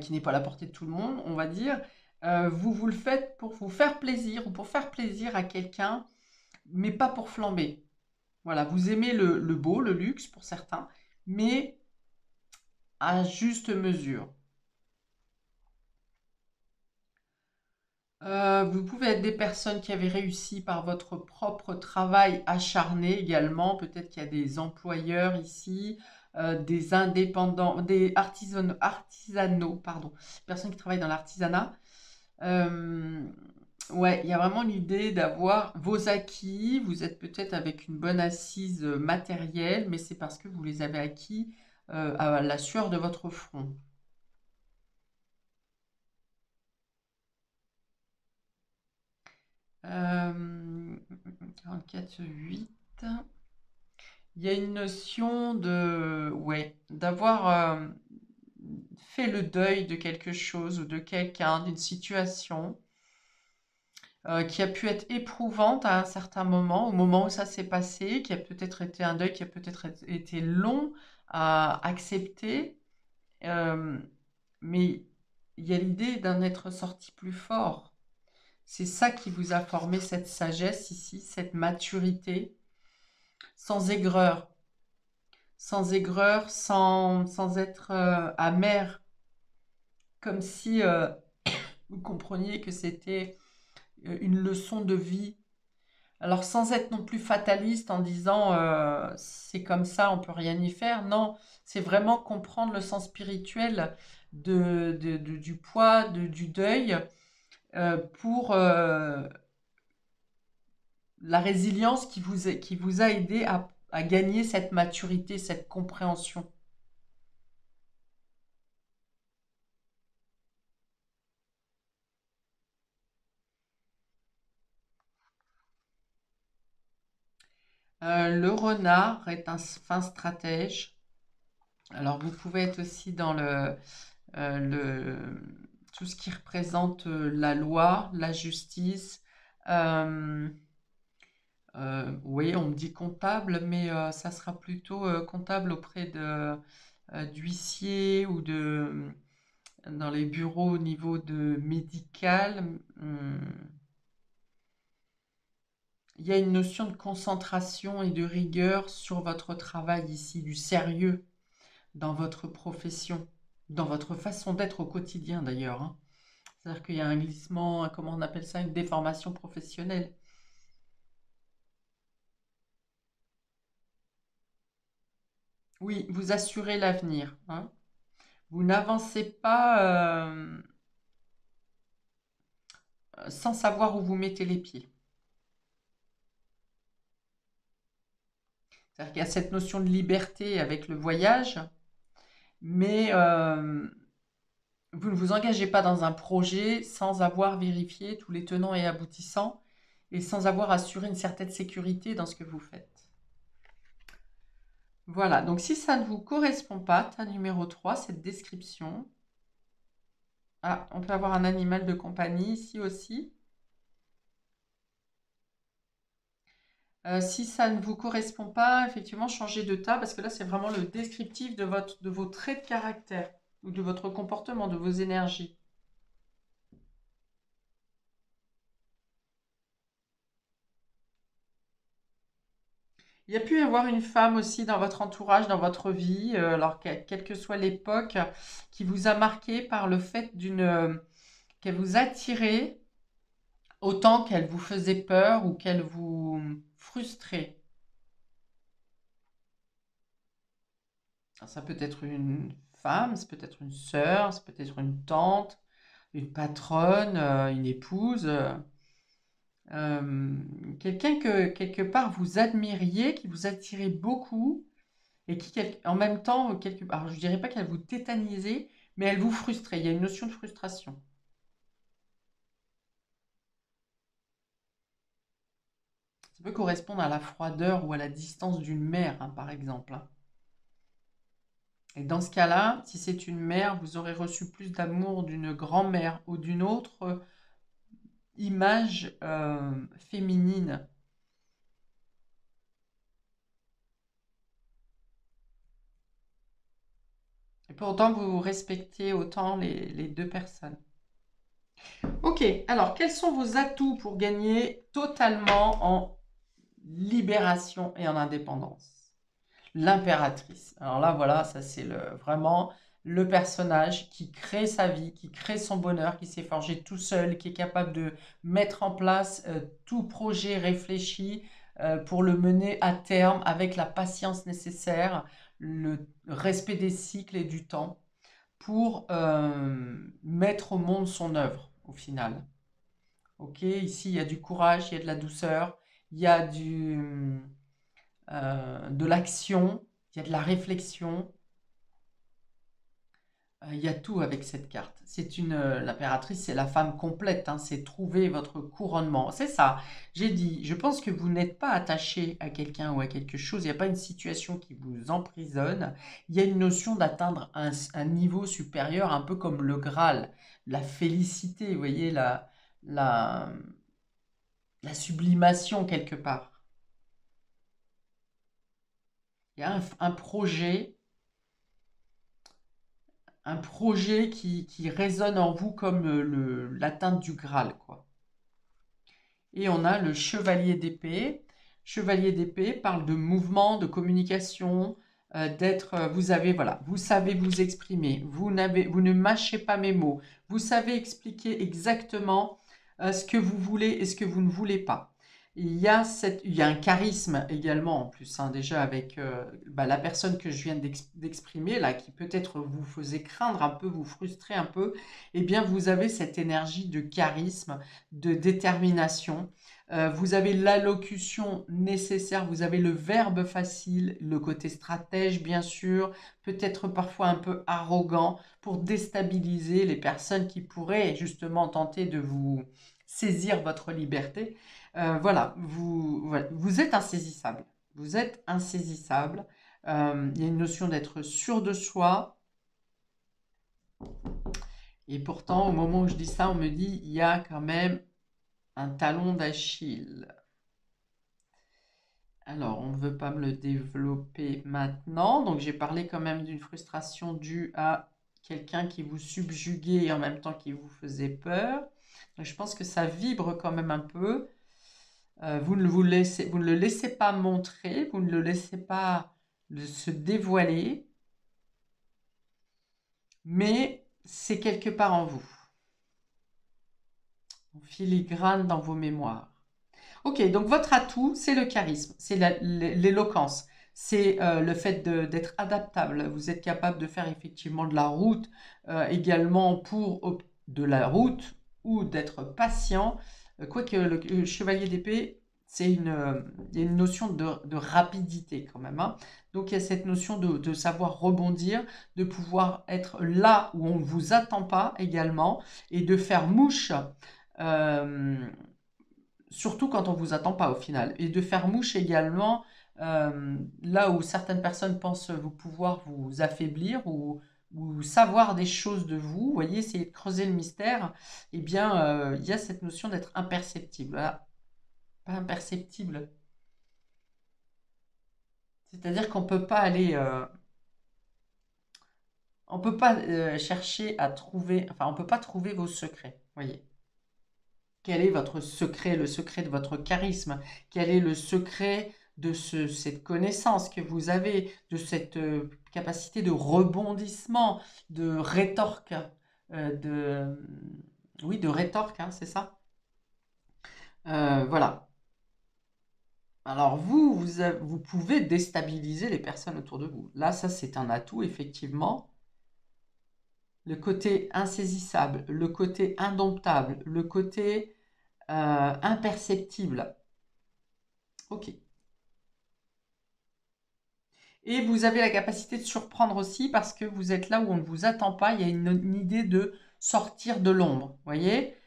qui n'est pas à la portée de tout le monde, on va dire. Vous le faites pour vous faire plaisir ou pour faire plaisir à quelqu'un, mais pas pour flamber. Voilà, vous aimez le beau, le luxe pour certains, mais à juste mesure. Vous pouvez être des personnes qui avaient réussi par votre propre travail acharné également. Peut-être qu'il y a des employeurs ici, des indépendants, des artisanaux, pardon, personnes qui travaillent dans l'artisanat. Euh, ouais, il y a vraiment l'idée d'avoir vos acquis. Vous êtes peut-être avec une bonne assise matérielle, mais c'est parce que vous les avez acquis à la sueur de votre front. 44,8. Il y a une notion de, ouais, d'avoir fait le deuil de quelque chose ou de quelqu'un, d'une situation qui a pu être éprouvante à un certain moment, au moment où ça s'est passé, qui a peut-être été un deuil qui a peut-être été long à accepter, euh, mais il y a l'idée d'en être sorti plus fort. C'est ça qui vous a formé cette sagesse ici, cette maturité, sans aigreur, sans être amer, comme si vous compreniez que c'était une leçon de vie. Alors sans être non plus fataliste en disant c'est comme ça, on peut rien y faire. Non, c'est vraiment comprendre le sens spirituel du poids, du deuil pour la résilience qui vous a aidé à gagner cette maturité, cette compréhension. Le renard est un fin stratège. Alors, vous pouvez être aussi dans euh, le, tout ce qui représente la loi, la justice. Euh, oui, on me dit comptable, mais ça sera plutôt comptable auprès d'huissiers ou dans les bureaux au niveau de médical. Hum, il y a une notion de concentration et de rigueur sur votre travail ici, du sérieux dans votre profession, dans votre façon d'être au quotidien d'ailleurs, hein. C'est-à-dire qu'il y a un glissement, comment on appelle ça, une déformation professionnelle. Oui, vous assurez l'avenir, hein. Vous n'avancez pas sans savoir où vous mettez les pieds. C'est-à-dire qu'il y a cette notion de liberté avec le voyage, mais vous ne vous engagez pas dans un projet sans avoir vérifié tous les tenants et aboutissants et sans avoir assuré une certaine sécurité dans ce que vous faites. Voilà, donc si ça ne vous correspond pas, tas numéro 3, cette description. Ah, on peut avoir un animal de compagnie ici aussi. Si ça ne vous correspond pas, effectivement, changez de tas parce que là, c'est vraiment le descriptif de vos traits de caractère ou de votre comportement, de vos énergies. Il y a pu y avoir une femme aussi dans votre entourage, dans votre vie, alors quelle que soit l'époque, qui vous a marqué par le fait qu'elle vous attirait autant qu'elle vous faisait peur ou qu'elle vous frustrait. Alors, ça peut être une femme, ça peut être une sœur, ça peut être une tante, une patronne, une épouse, euh, quelqu'un que quelque part vous admiriez, qui vous attirait beaucoup et qui en même temps, quelque part, alors je dirais pas qu'elle vous tétanisait, mais elle vous frustrait. Il y a une notion de frustration. Ça peut correspondre à la froideur ou à la distance d'une mère, hein, par exemple, hein. Et dans ce cas-là, si c'est une mère, vous aurez reçu plus d'amour d'une grand-mère ou d'une autre image féminine. Et pourtant, vous respectez autant les deux personnes. Ok, alors quels sont vos atouts pour gagner totalement en libération et en indépendance? L'impératrice. Alors là, voilà, ça c'est vraiment le personnage qui crée sa vie, qui crée son bonheur, qui s'est forgé tout seul, qui est capable de mettre en place tout projet réfléchi pour le mener à terme avec la patience nécessaire, le respect des cycles et du temps pour mettre au monde son œuvre au final. Ok, ici il y a du courage, il y a de la douceur, il y a de l'action, il y a de la réflexion, il y a tout avec cette carte. L'impératrice, c'est la femme complète, hein, c'est trouver votre couronnement. C'est ça, j'ai dit, je pense que vous n'êtes pas attaché à quelqu'un ou à quelque chose, il n'y a pas une situation qui vous emprisonne, il y a une notion d'atteindre un niveau supérieur, un peu comme le Graal, la félicité, vous voyez, la, la sublimation quelque part. Il y a un projet qui résonne en vous comme l'atteinte du Graal, quoi. Et on a le chevalier d'épée. Chevalier d'épée parle de mouvement, de communication, vous avez, voilà, vous savez vous exprimer, vous ne mâchez pas mes mots, vous savez expliquer exactement ce que vous voulez et ce que vous ne voulez pas. Il y a un charisme également en plus, hein, déjà avec la personne que je viens d'exprimer là, qui peut-être vous faisait craindre un peu, vous frustrer un peu, eh bien vous avez cette énergie de charisme, de détermination. Vous avez l'allocution nécessaire, vous avez le verbe facile, le côté stratège bien sûr, peut-être parfois un peu arrogant pour déstabiliser les personnes qui pourraient justement tenter de vous saisir votre liberté. Voilà, vous êtes insaisissable. Vous êtes insaisissable. Il y a une notion d'être sûr de soi. Et pourtant, au moment où je dis ça, on me dit, il y a quand même un talon d'Achille. Alors, on ne veut pas me le développer maintenant. Donc, j'ai parlé quand même d'une frustration due à quelqu'un qui vous subjuguait et en même temps qui vous faisait peur. Donc, je pense que ça vibre quand même un peu. Vous ne le laissez pas montrer, vous ne le laissez pas se dévoiler, mais c'est quelque part en vous, en filigrane dans vos mémoires. Ok, donc votre atout, c'est le charisme, c'est l'éloquence, c'est le fait d'être adaptable. Vous êtes capable de faire effectivement de la route également de la route ou d'être patient. Quoique le chevalier d'épée, il y a une notion de rapidité quand même, hein. Donc il y a cette notion de savoir rebondir, de pouvoir être là où on ne vous attend pas également et de faire mouche. euh, Surtout quand on ne vous attend pas au final. Et de faire mouche également, là où certaines personnes pensent vous pouvoir vous affaiblir ou savoir des choses de vous, vous voyez, essayer de creuser le mystère, eh bien, il y a cette notion d'être imperceptible. Voilà. Pas imperceptible. C'est-à-dire qu'on peut pas aller, on peut pas chercher à trouver, enfin, on peut pas trouver vos secrets, voyez. Quel est votre secret, le secret de votre charisme? Quel est le secret de cette connaissance que vous avez, de cette capacité de rebondissement, de rétorque, de... Oui, de rétorque, hein, c'est ça. Voilà. Alors vous pouvez déstabiliser les personnes autour de vous. Là, ça, c'est un atout, effectivement. Le côté insaisissable, le côté indomptable, le côté imperceptible. Ok. Et vous avez la capacité de surprendre aussi parce que vous êtes là où on ne vous attend pas. Il y a une idée de sortir de l'ombre. Vous voyez?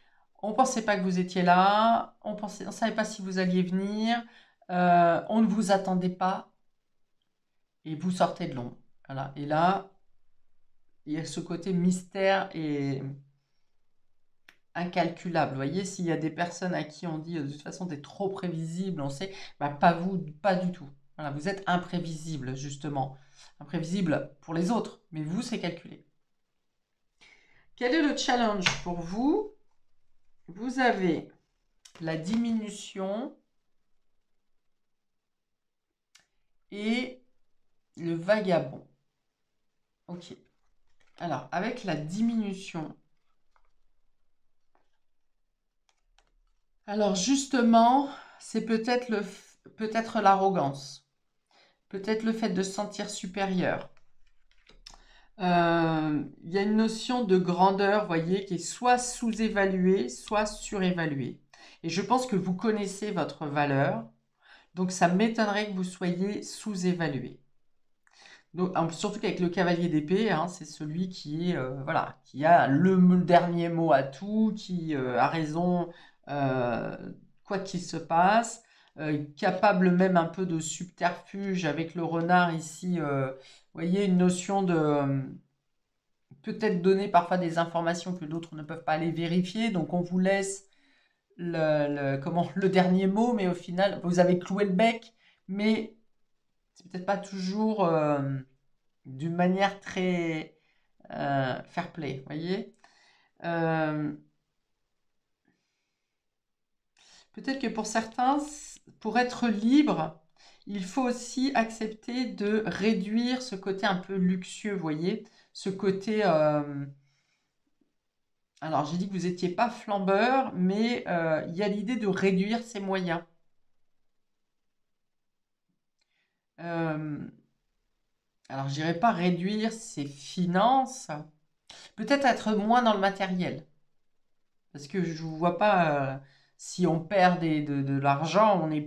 On ne pensait pas que vous étiez là. On ne savait pas si vous alliez venir. On ne vous attendait pas. Et vous sortez de l'ombre. Voilà. Et là, il y a ce côté mystère et incalculable. Vous voyez, s'il y a des personnes à qui on dit de toute façon, tu es trop prévisible, on sait, bah, pas vous, pas du tout. Voilà, vous êtes imprévisible, justement. Imprévisible pour les autres, mais vous, c'est calculé. Quel est le challenge pour vous? Vous avez la diminution et le vagabond. Ok. Alors, avec la diminution, alors justement, c'est peut-être l'arrogance, peut-être le fait de se sentir supérieur. Il y a une notion de grandeur, voyez, qui est soit sous-évaluée, soit surévaluée. Et je pense que vous connaissez votre valeur, donc ça m'étonnerait que vous soyez sous-évalué. Donc, surtout qu'avec le cavalier d'épée, hein, c'est celui qui est, voilà, qui a le dernier mot à tout, qui a raison euh, quoi qu'il se passe, capable même un peu de subterfuge avec le renard ici. Vous voyez, une notion de peut-être donner parfois des informations que d'autres ne peuvent pas aller vérifier, donc on vous laisse le dernier mot, mais au final, vous avez cloué le bec, mais c'est peut-être pas toujours d'une manière très fair play, vous voyez. Euh, Peut-être que pour certains, pour être libre, il faut aussi accepter de réduire ce côté un peu luxueux, vous voyez, ce côté... alors, j'ai dit que vous n'étiez pas flambeur, mais il y a l'idée de réduire ses moyens. Euh, alors, je dirais pas réduire ses finances, peut-être être moins dans le matériel. Parce que je ne vois pas, si on perd de l'argent, on n'est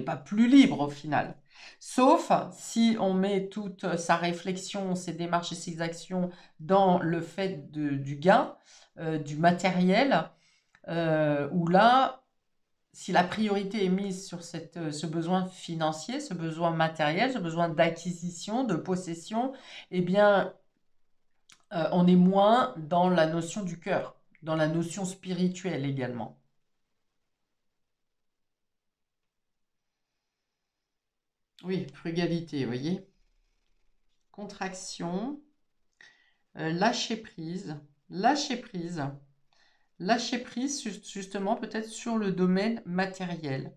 pas plus libre au final. Sauf si on met toute sa réflexion, ses démarches et ses actions dans le fait du gain, du matériel, où là, si la priorité est mise sur ce besoin financier, ce besoin matériel, ce besoin d'acquisition, de possession, eh bien, on est moins dans la notion du cœur, dans la notion spirituelle également. Oui, frugalité, vous voyez. Contraction, lâcher prise, lâcher prise, lâcher prise justement peut-être sur le domaine matériel,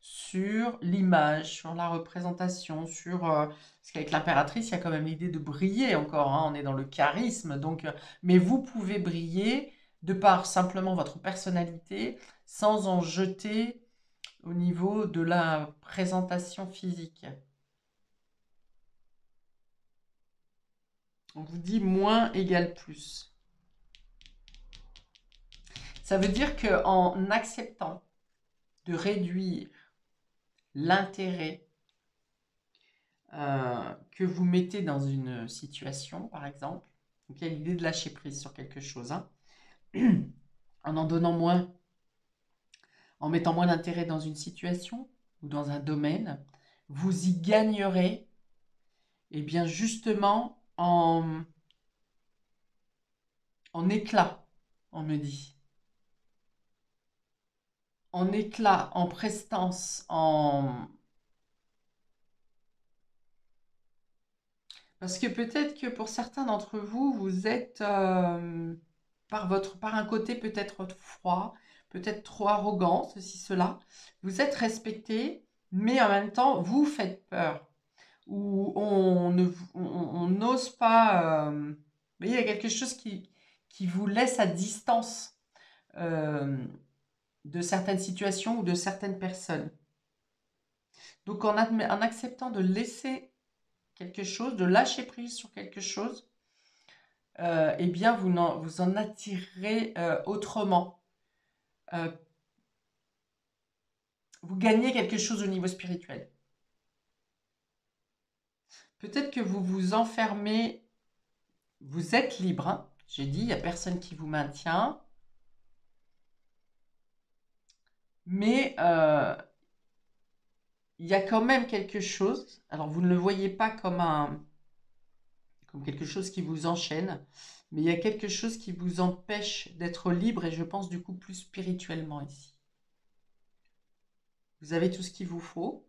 sur l'image, sur la représentation, parce qu'avec l'impératrice, il y a quand même l'idée de briller encore, hein, on est dans le charisme, donc, mais vous pouvez briller de par simplement votre personnalité, sans en jeter au niveau de la présentation physique. On vous dit moins égale plus. Ça veut dire qu'en acceptant de réduire l'intérêt que vous mettez dans une situation, par exemple, donc il y a l'idée de lâcher prise sur quelque chose, hein, en donnant moins, en mettant moins d'intérêt dans une situation ou dans un domaine, vous y gagnerez, et bien justement en éclat, on me dit. En éclat, en prestance, Parce que peut-être que pour certains d'entre vous, vous êtes par un côté peut-être froid, peut-être trop arrogant, ceci, cela. Vous êtes respecté, mais en même temps, vous faites peur. Ou on n'ose pas. Mais il y a quelque chose qui vous laisse à distance euh, de certaines situations ou de certaines personnes. Donc en acceptant de laisser quelque chose, de lâcher prise sur quelque chose, eh bien vous en attirez autrement. Euh, vous gagnez quelque chose au niveau spirituel. Peut-être que vous vous enfermez, vous êtes libre, hein. J'ai dit, il n'y a personne qui vous maintient, mais il y a quand même quelque chose, alors vous ne le voyez pas comme quelque chose qui vous enchaîne, mais il y a quelque chose qui vous empêche d'être libre et je pense du coup plus spirituellement ici. Vous avez tout ce qu'il vous faut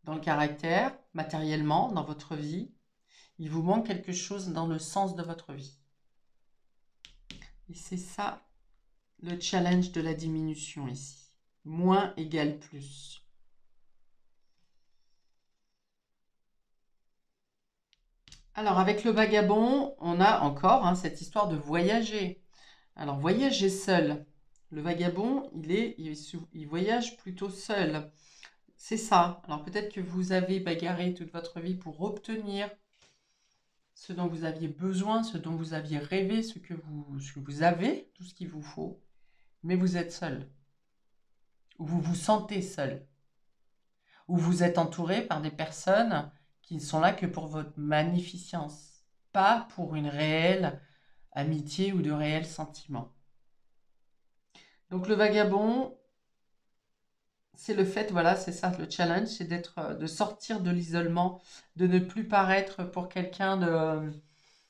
dans le caractère, matériellement, dans votre vie. Il vous manque quelque chose dans le sens de votre vie. Et c'est ça le challenge de la diminution ici. Moins égale plus. Alors avec le vagabond, on a encore cette histoire de voyager. Alors voyager seul. Le vagabond, il voyage plutôt seul. C'est ça. Alors peut-être que vous avez bagarré toute votre vie pour obtenir ce dont vous aviez besoin, ce dont vous aviez rêvé, ce que vous avez, tout ce qu'il vous faut, mais vous êtes seul. Ou vous vous sentez seul. Ou vous êtes entouré par des personnes qui ne sont là que pour votre magnificence, pas pour une réelle amitié ou de réels sentiments. Donc le vagabond, c'est le fait, voilà, c'est ça le challenge, c'est de sortir de l'isolement, de ne plus paraître pour quelqu'un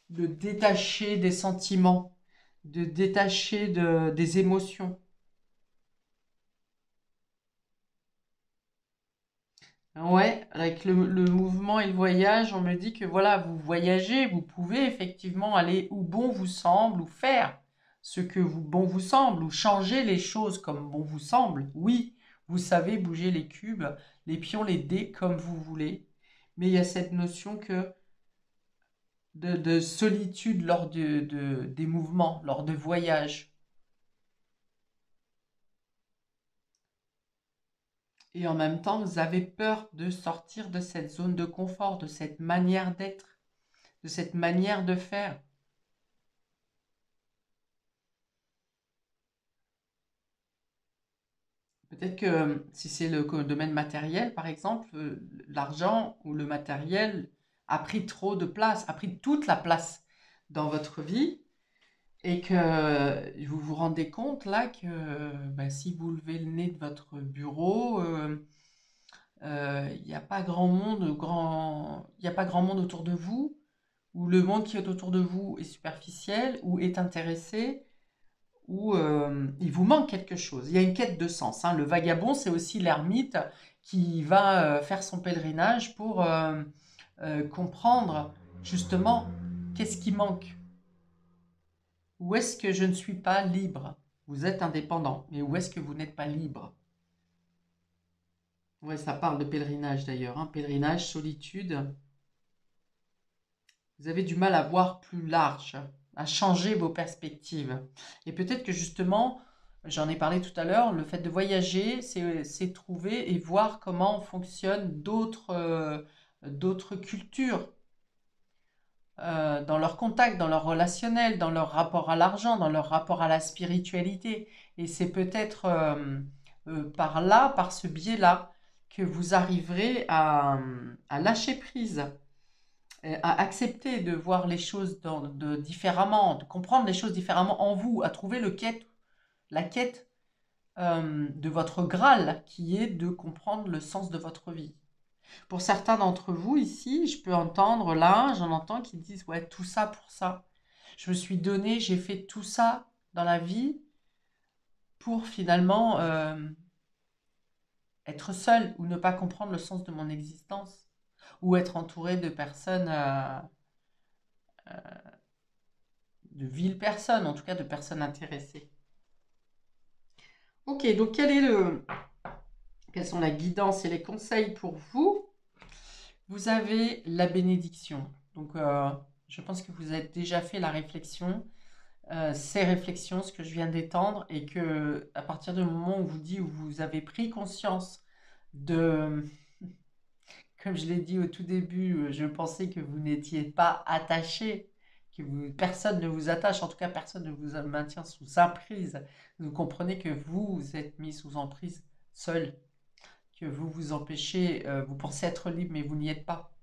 de détaché des sentiments, de détacher des émotions. Ouais, avec le mouvement et le voyage, on me dit que voilà, vous voyagez, vous pouvez effectivement aller où bon vous semble ou faire ce que bon vous semble ou changer les choses comme bon vous semble. Oui, vous savez bouger les cubes, les pions, les dés comme vous voulez, mais il y a cette notion de solitude lors des mouvements, lors de voyages. Et en même temps, vous avez peur de sortir de cette zone de confort, de cette manière d'être, de cette manière de faire. Peut-être que si c'est le domaine matériel, par exemple, l'argent ou le matériel a pris trop de place, a pris toute la place dans votre vie et que vous vous rendez compte là que ben, si vous levez le nez de votre bureau, il n'y a pas grand monde, il n'y a pas grand monde autour de vous, ou le monde qui est autour de vous est superficiel, ou est intéressé, ou il vous manque quelque chose. Il y a une quête de sens, hein. Le vagabond, c'est aussi l'ermite qui va faire son pèlerinage pour comprendre justement qu'est-ce qui manque. Où est-ce que je ne suis pas libre? Vous êtes indépendant, mais où est-ce que vous n'êtes pas libre? Ouais, ça parle de pèlerinage d'ailleurs, hein. Pèlerinage, solitude. Vous avez du mal à voir plus large, à changer vos perspectives. Et peut-être que justement, j'en ai parlé tout à l'heure, le fait de voyager, c'est trouver et voir comment fonctionnent d'autres cultures dans leur contact, dans leur relationnel, dans leur rapport à l'argent, dans leur rapport à la spiritualité. Et c'est peut-être par là, par ce biais-là, que vous arriverez à lâcher prise, à accepter de voir les choses différemment, de comprendre les choses différemment en vous, à trouver la quête de votre Graal, qui est de comprendre le sens de votre vie. Pour certains d'entre vous ici, je peux entendre là, j'en entends qui disent ouais, tout ça pour ça. Je me suis donné, j'ai fait tout ça dans la vie pour finalement être seul ou ne pas comprendre le sens de mon existence. ou être entouré de personnes, de viles personnes, en tout cas de personnes intéressées. Ok, donc quelles sont la guidance et les conseils pour vous? Vous avez la bénédiction. Donc, je pense que vous avez déjà fait la réflexion, ces réflexions, ce que je viens d'étendre, et que à partir du moment où vous avez pris conscience de, comme je l'ai dit au tout début, je pensais que vous n'étiez pas attaché, personne ne vous attache, en tout cas personne ne vous maintient sous emprise. Vous comprenez que vous êtes mis sous emprise seul, que vous vous empêchez, vous pensez être libre, mais vous n'y êtes pas.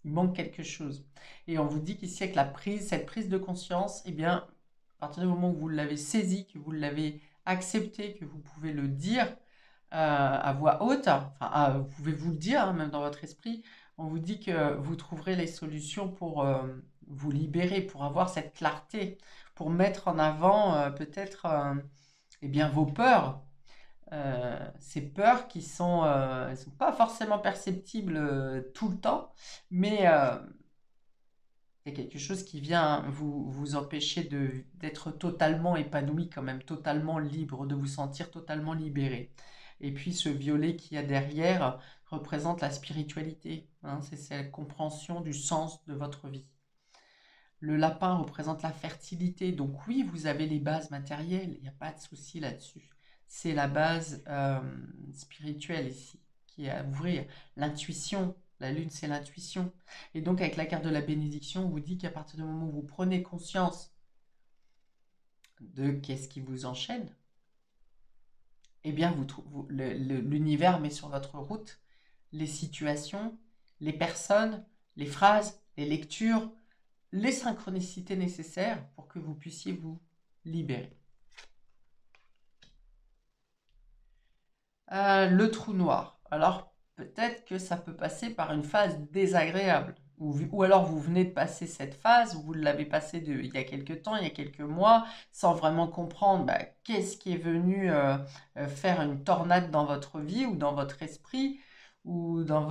Il manque quelque chose. Et on vous dit qu'ici, avec cette prise de conscience, eh bien, à partir du moment où vous l'avez saisi, que vous l'avez accepté, que vous pouvez le dire à voix haute, enfin, vous pouvez vous le dire, hein, même dans votre esprit, on vous dit que vous trouverez les solutions pour vous libérer, pour avoir cette clarté, pour mettre en avant peut-être eh bien, vos peurs. Ces peurs qui elles sont pas forcément perceptibles tout le temps, mais c'est quelque chose qui vient vous empêcher d'être totalement épanoui, quand même, totalement libre, de vous sentir totalement libéré. Et puis ce violet qu'il y a derrière représente la spiritualité, hein, c'est cette compréhension du sens de votre vie. Le lapin représente la fertilité, donc oui, vous avez les bases matérielles, il n'y a pas de souci là-dessus. C'est la base spirituelle ici qui est à ouvrir. L'intuition, la lune c'est l'intuition. Et donc avec la carte de la bénédiction, on vous dit qu'à partir du moment où vous prenez conscience de qu'est-ce qui vous enchaîne, eh bien l'univers met sur votre route les situations, les personnes, les phrases, les lectures, les synchronicités nécessaires pour que vous puissiez vous libérer. Le trou noir. Alors, peut-être que ça peut passer par une phase désagréable. Ou alors vous venez de passer cette phase, ou vous l'avez passée il y a quelques temps, il y a quelques mois, sans vraiment comprendre qu'est-ce qui est venu faire une tornade dans votre vie ou dans votre esprit ou dans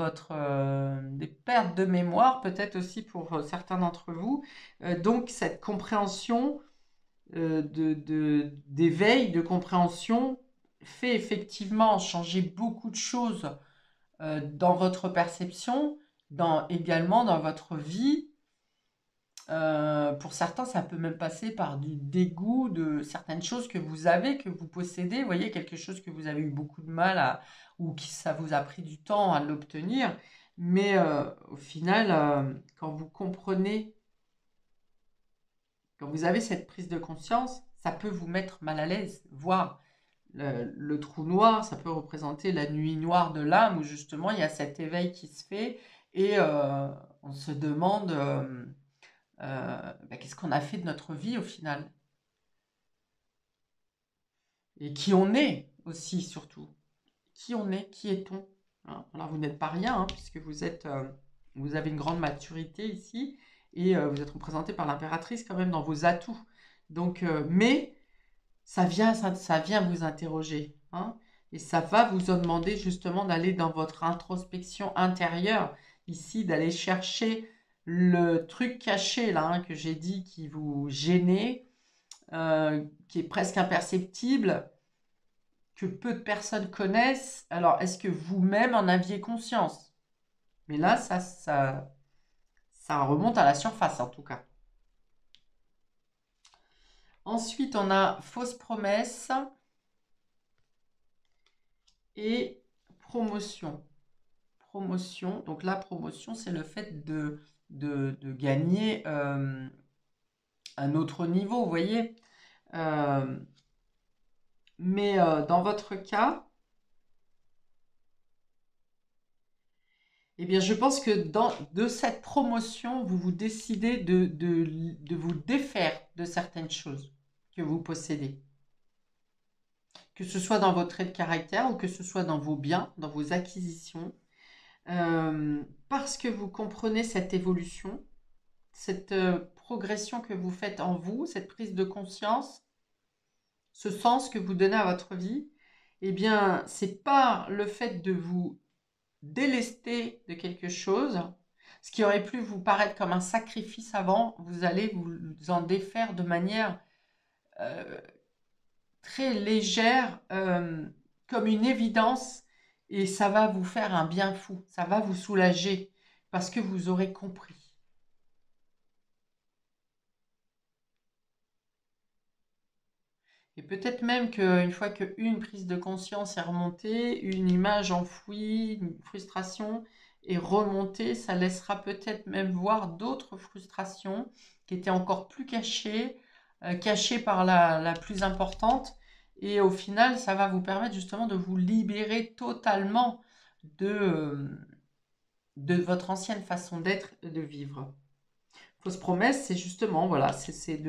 des pertes de mémoire, peut-être aussi pour certains d'entre vous. Donc cette compréhension d'éveil, de compréhension, fait effectivement changer beaucoup de choses dans votre perception, également dans votre vie. Pour certains, ça peut même passer par du dégoût de certaines choses que vous avez, que vous possédez. Vous voyez, quelque chose que vous avez eu beaucoup de mal ou qui ça vous a pris du temps à l'obtenir. Mais au final, quand vous comprenez, quand vous avez cette prise de conscience, ça peut vous mettre mal à l'aise, voire le trou noir, ça peut représenter la nuit noire de l'âme, où justement il y a cet éveil qui se fait et on se demande qu'est-ce qu'on a fait de notre vie au final et qui on est aussi surtout. Qui on est, qui est-on, hein. Alors vous n'êtes pas rien, hein, puisque vous avez une grande maturité ici et vous êtes représenté par l'impératrice quand même dans vos atouts. Donc, mais ça vient vous interroger, hein, et ça va vous demander justement d'aller dans votre introspection intérieure, ici, d'aller chercher le truc caché, là, hein, que j'ai dit, qui vous gênait, qui est presque imperceptible, que peu de personnes connaissent. Alors, est-ce que vous-même en aviez conscience? Mais là, ça remonte à la surface, en tout cas. Ensuite, on a fausse promesse et promotion. Promotion, donc la promotion, c'est le fait de gagner un autre niveau, vous voyez. Mais dans votre cas, eh bien, je pense que de cette promotion, vous décidez de vous défaire de certaines choses que vous possédez. Que ce soit dans votre trait de caractère ou que ce soit dans vos biens, dans vos acquisitions. Parce que vous comprenez cette évolution, cette progression que vous faites en vous, cette prise de conscience, ce sens que vous donnez à votre vie, eh bien, c'est par le fait de vous délester de quelque chose, ce qui aurait pu vous paraître comme un sacrifice avant, vous allez vous en défaire de manière très légère, comme une évidence, et ça va vous faire un bien fou, ça va vous soulager, parce que vous aurez compris. Et peut-être même qu'une fois qu'une prise de conscience est remontée, une image enfouie, une frustration est remontée, ça laissera peut-être même voir d'autres frustrations qui étaient encore plus cachées, cachées par la plus importante. Et au final, ça va vous permettre justement de vous libérer totalement de votre ancienne façon d'être et de vivre. Fausse promesse, c'est justement, voilà, c'est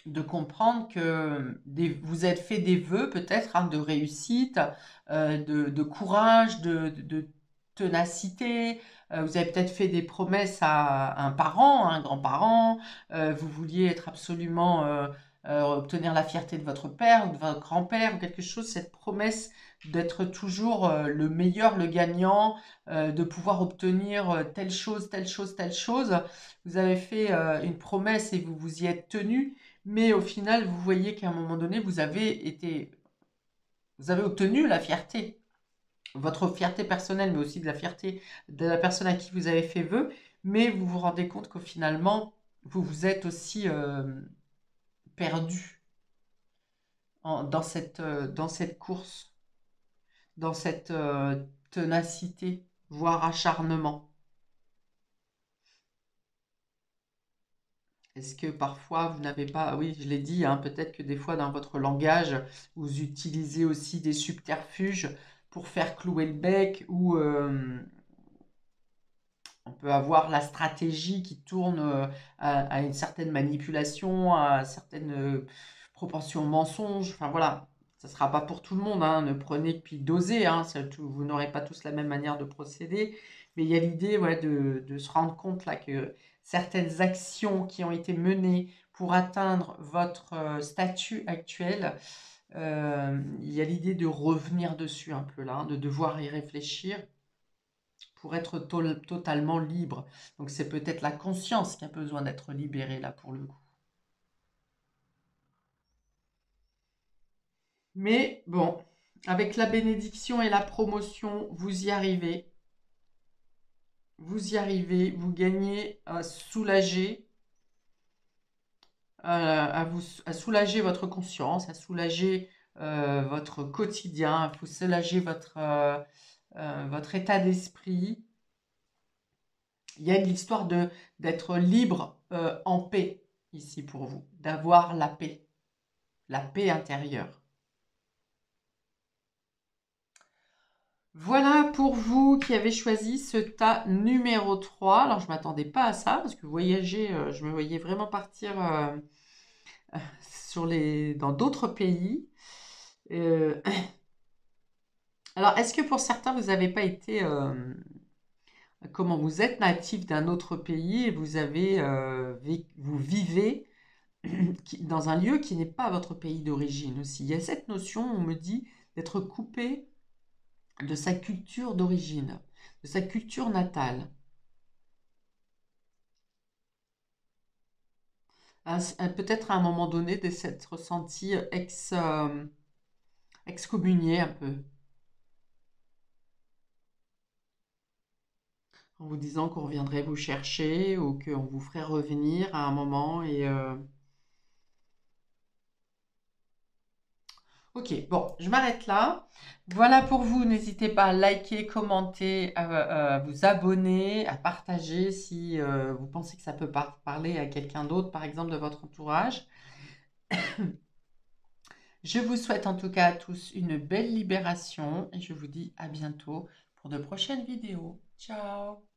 de comprendre que vous êtes fait des vœux peut-être hein, de réussite, de courage, de ténacité. Vous avez peut-être fait des promesses à un parent, à un grand-parent. Vous vouliez être absolument obtenir la fierté de votre père ou de votre grand-père ou quelque chose. Cette promesse d'être toujours le meilleur, le gagnant, de pouvoir obtenir telle chose, telle chose, telle chose. Vous avez fait une promesse et vous vous y êtes tenu. Mais au final, vous voyez qu'à un moment donné, vous avez obtenu la fierté, votre fierté personnelle, mais aussi de la fierté de la personne à qui vous avez fait vœu. Mais vous vous rendez compte qu'au finalement, vous vous êtes aussi perdu dans cette course, dans cette ténacité, voire acharnement. Est-ce que parfois vous n'avez pas, oui, je l'ai dit, hein, peut-être que des fois dans votre langage, vous utilisez aussi des subterfuges pour faire clouer le bec ou on peut avoir la stratégie qui tourne à une certaine manipulation, à certaines propensions mensonges. Enfin voilà, ça ne sera pas pour tout le monde, hein, ne prenez que puis dosez, hein, vous n'aurez pas tous la même manière de procéder. Mais il y a l'idée ouais, de se rendre compte là que certaines actions qui ont été menées pour atteindre votre statut actuel, il y a l'idée de revenir dessus un peu là, hein, de devoir y réfléchir pour être totalement libre. Donc c'est peut-être la conscience qui a besoin d'être libérée là pour le coup. Mais bon, avec la bénédiction et la promotion, vous y arrivez. Vous y arrivez, vous gagnez à soulager, à soulager votre conscience, à soulager votre quotidien, à vous soulager votre état d'esprit. Il y a l'histoire d'être libre en paix ici pour vous, d'avoir la paix intérieure. Voilà pour vous qui avez choisi ce tas numéro 3. Alors je ne m'attendais pas à ça parce que voyager, je me voyais vraiment partir dans d'autres pays. Alors est-ce que pour certains vous n'avez pas été comment vous êtes natif d'un autre pays et vous vivez dans un lieu qui n'est pas votre pays d'origine aussi. Il y a cette notion, on me dit, d'être coupé de sa culture d'origine, de sa culture natale. Peut-être à un moment donné de s'être ressenti excommunié un peu, en vous disant qu'on reviendrait vous chercher ou qu'on vous ferait revenir à un moment Ok, bon, je m'arrête là. Voilà pour vous. N'hésitez pas à liker, commenter, à vous abonner, à partager si vous pensez que ça peut parler à quelqu'un d'autre, par exemple de votre entourage. Je vous souhaite en tout cas à tous une belle libération et je vous dis à bientôt pour de prochaines vidéos. Ciao!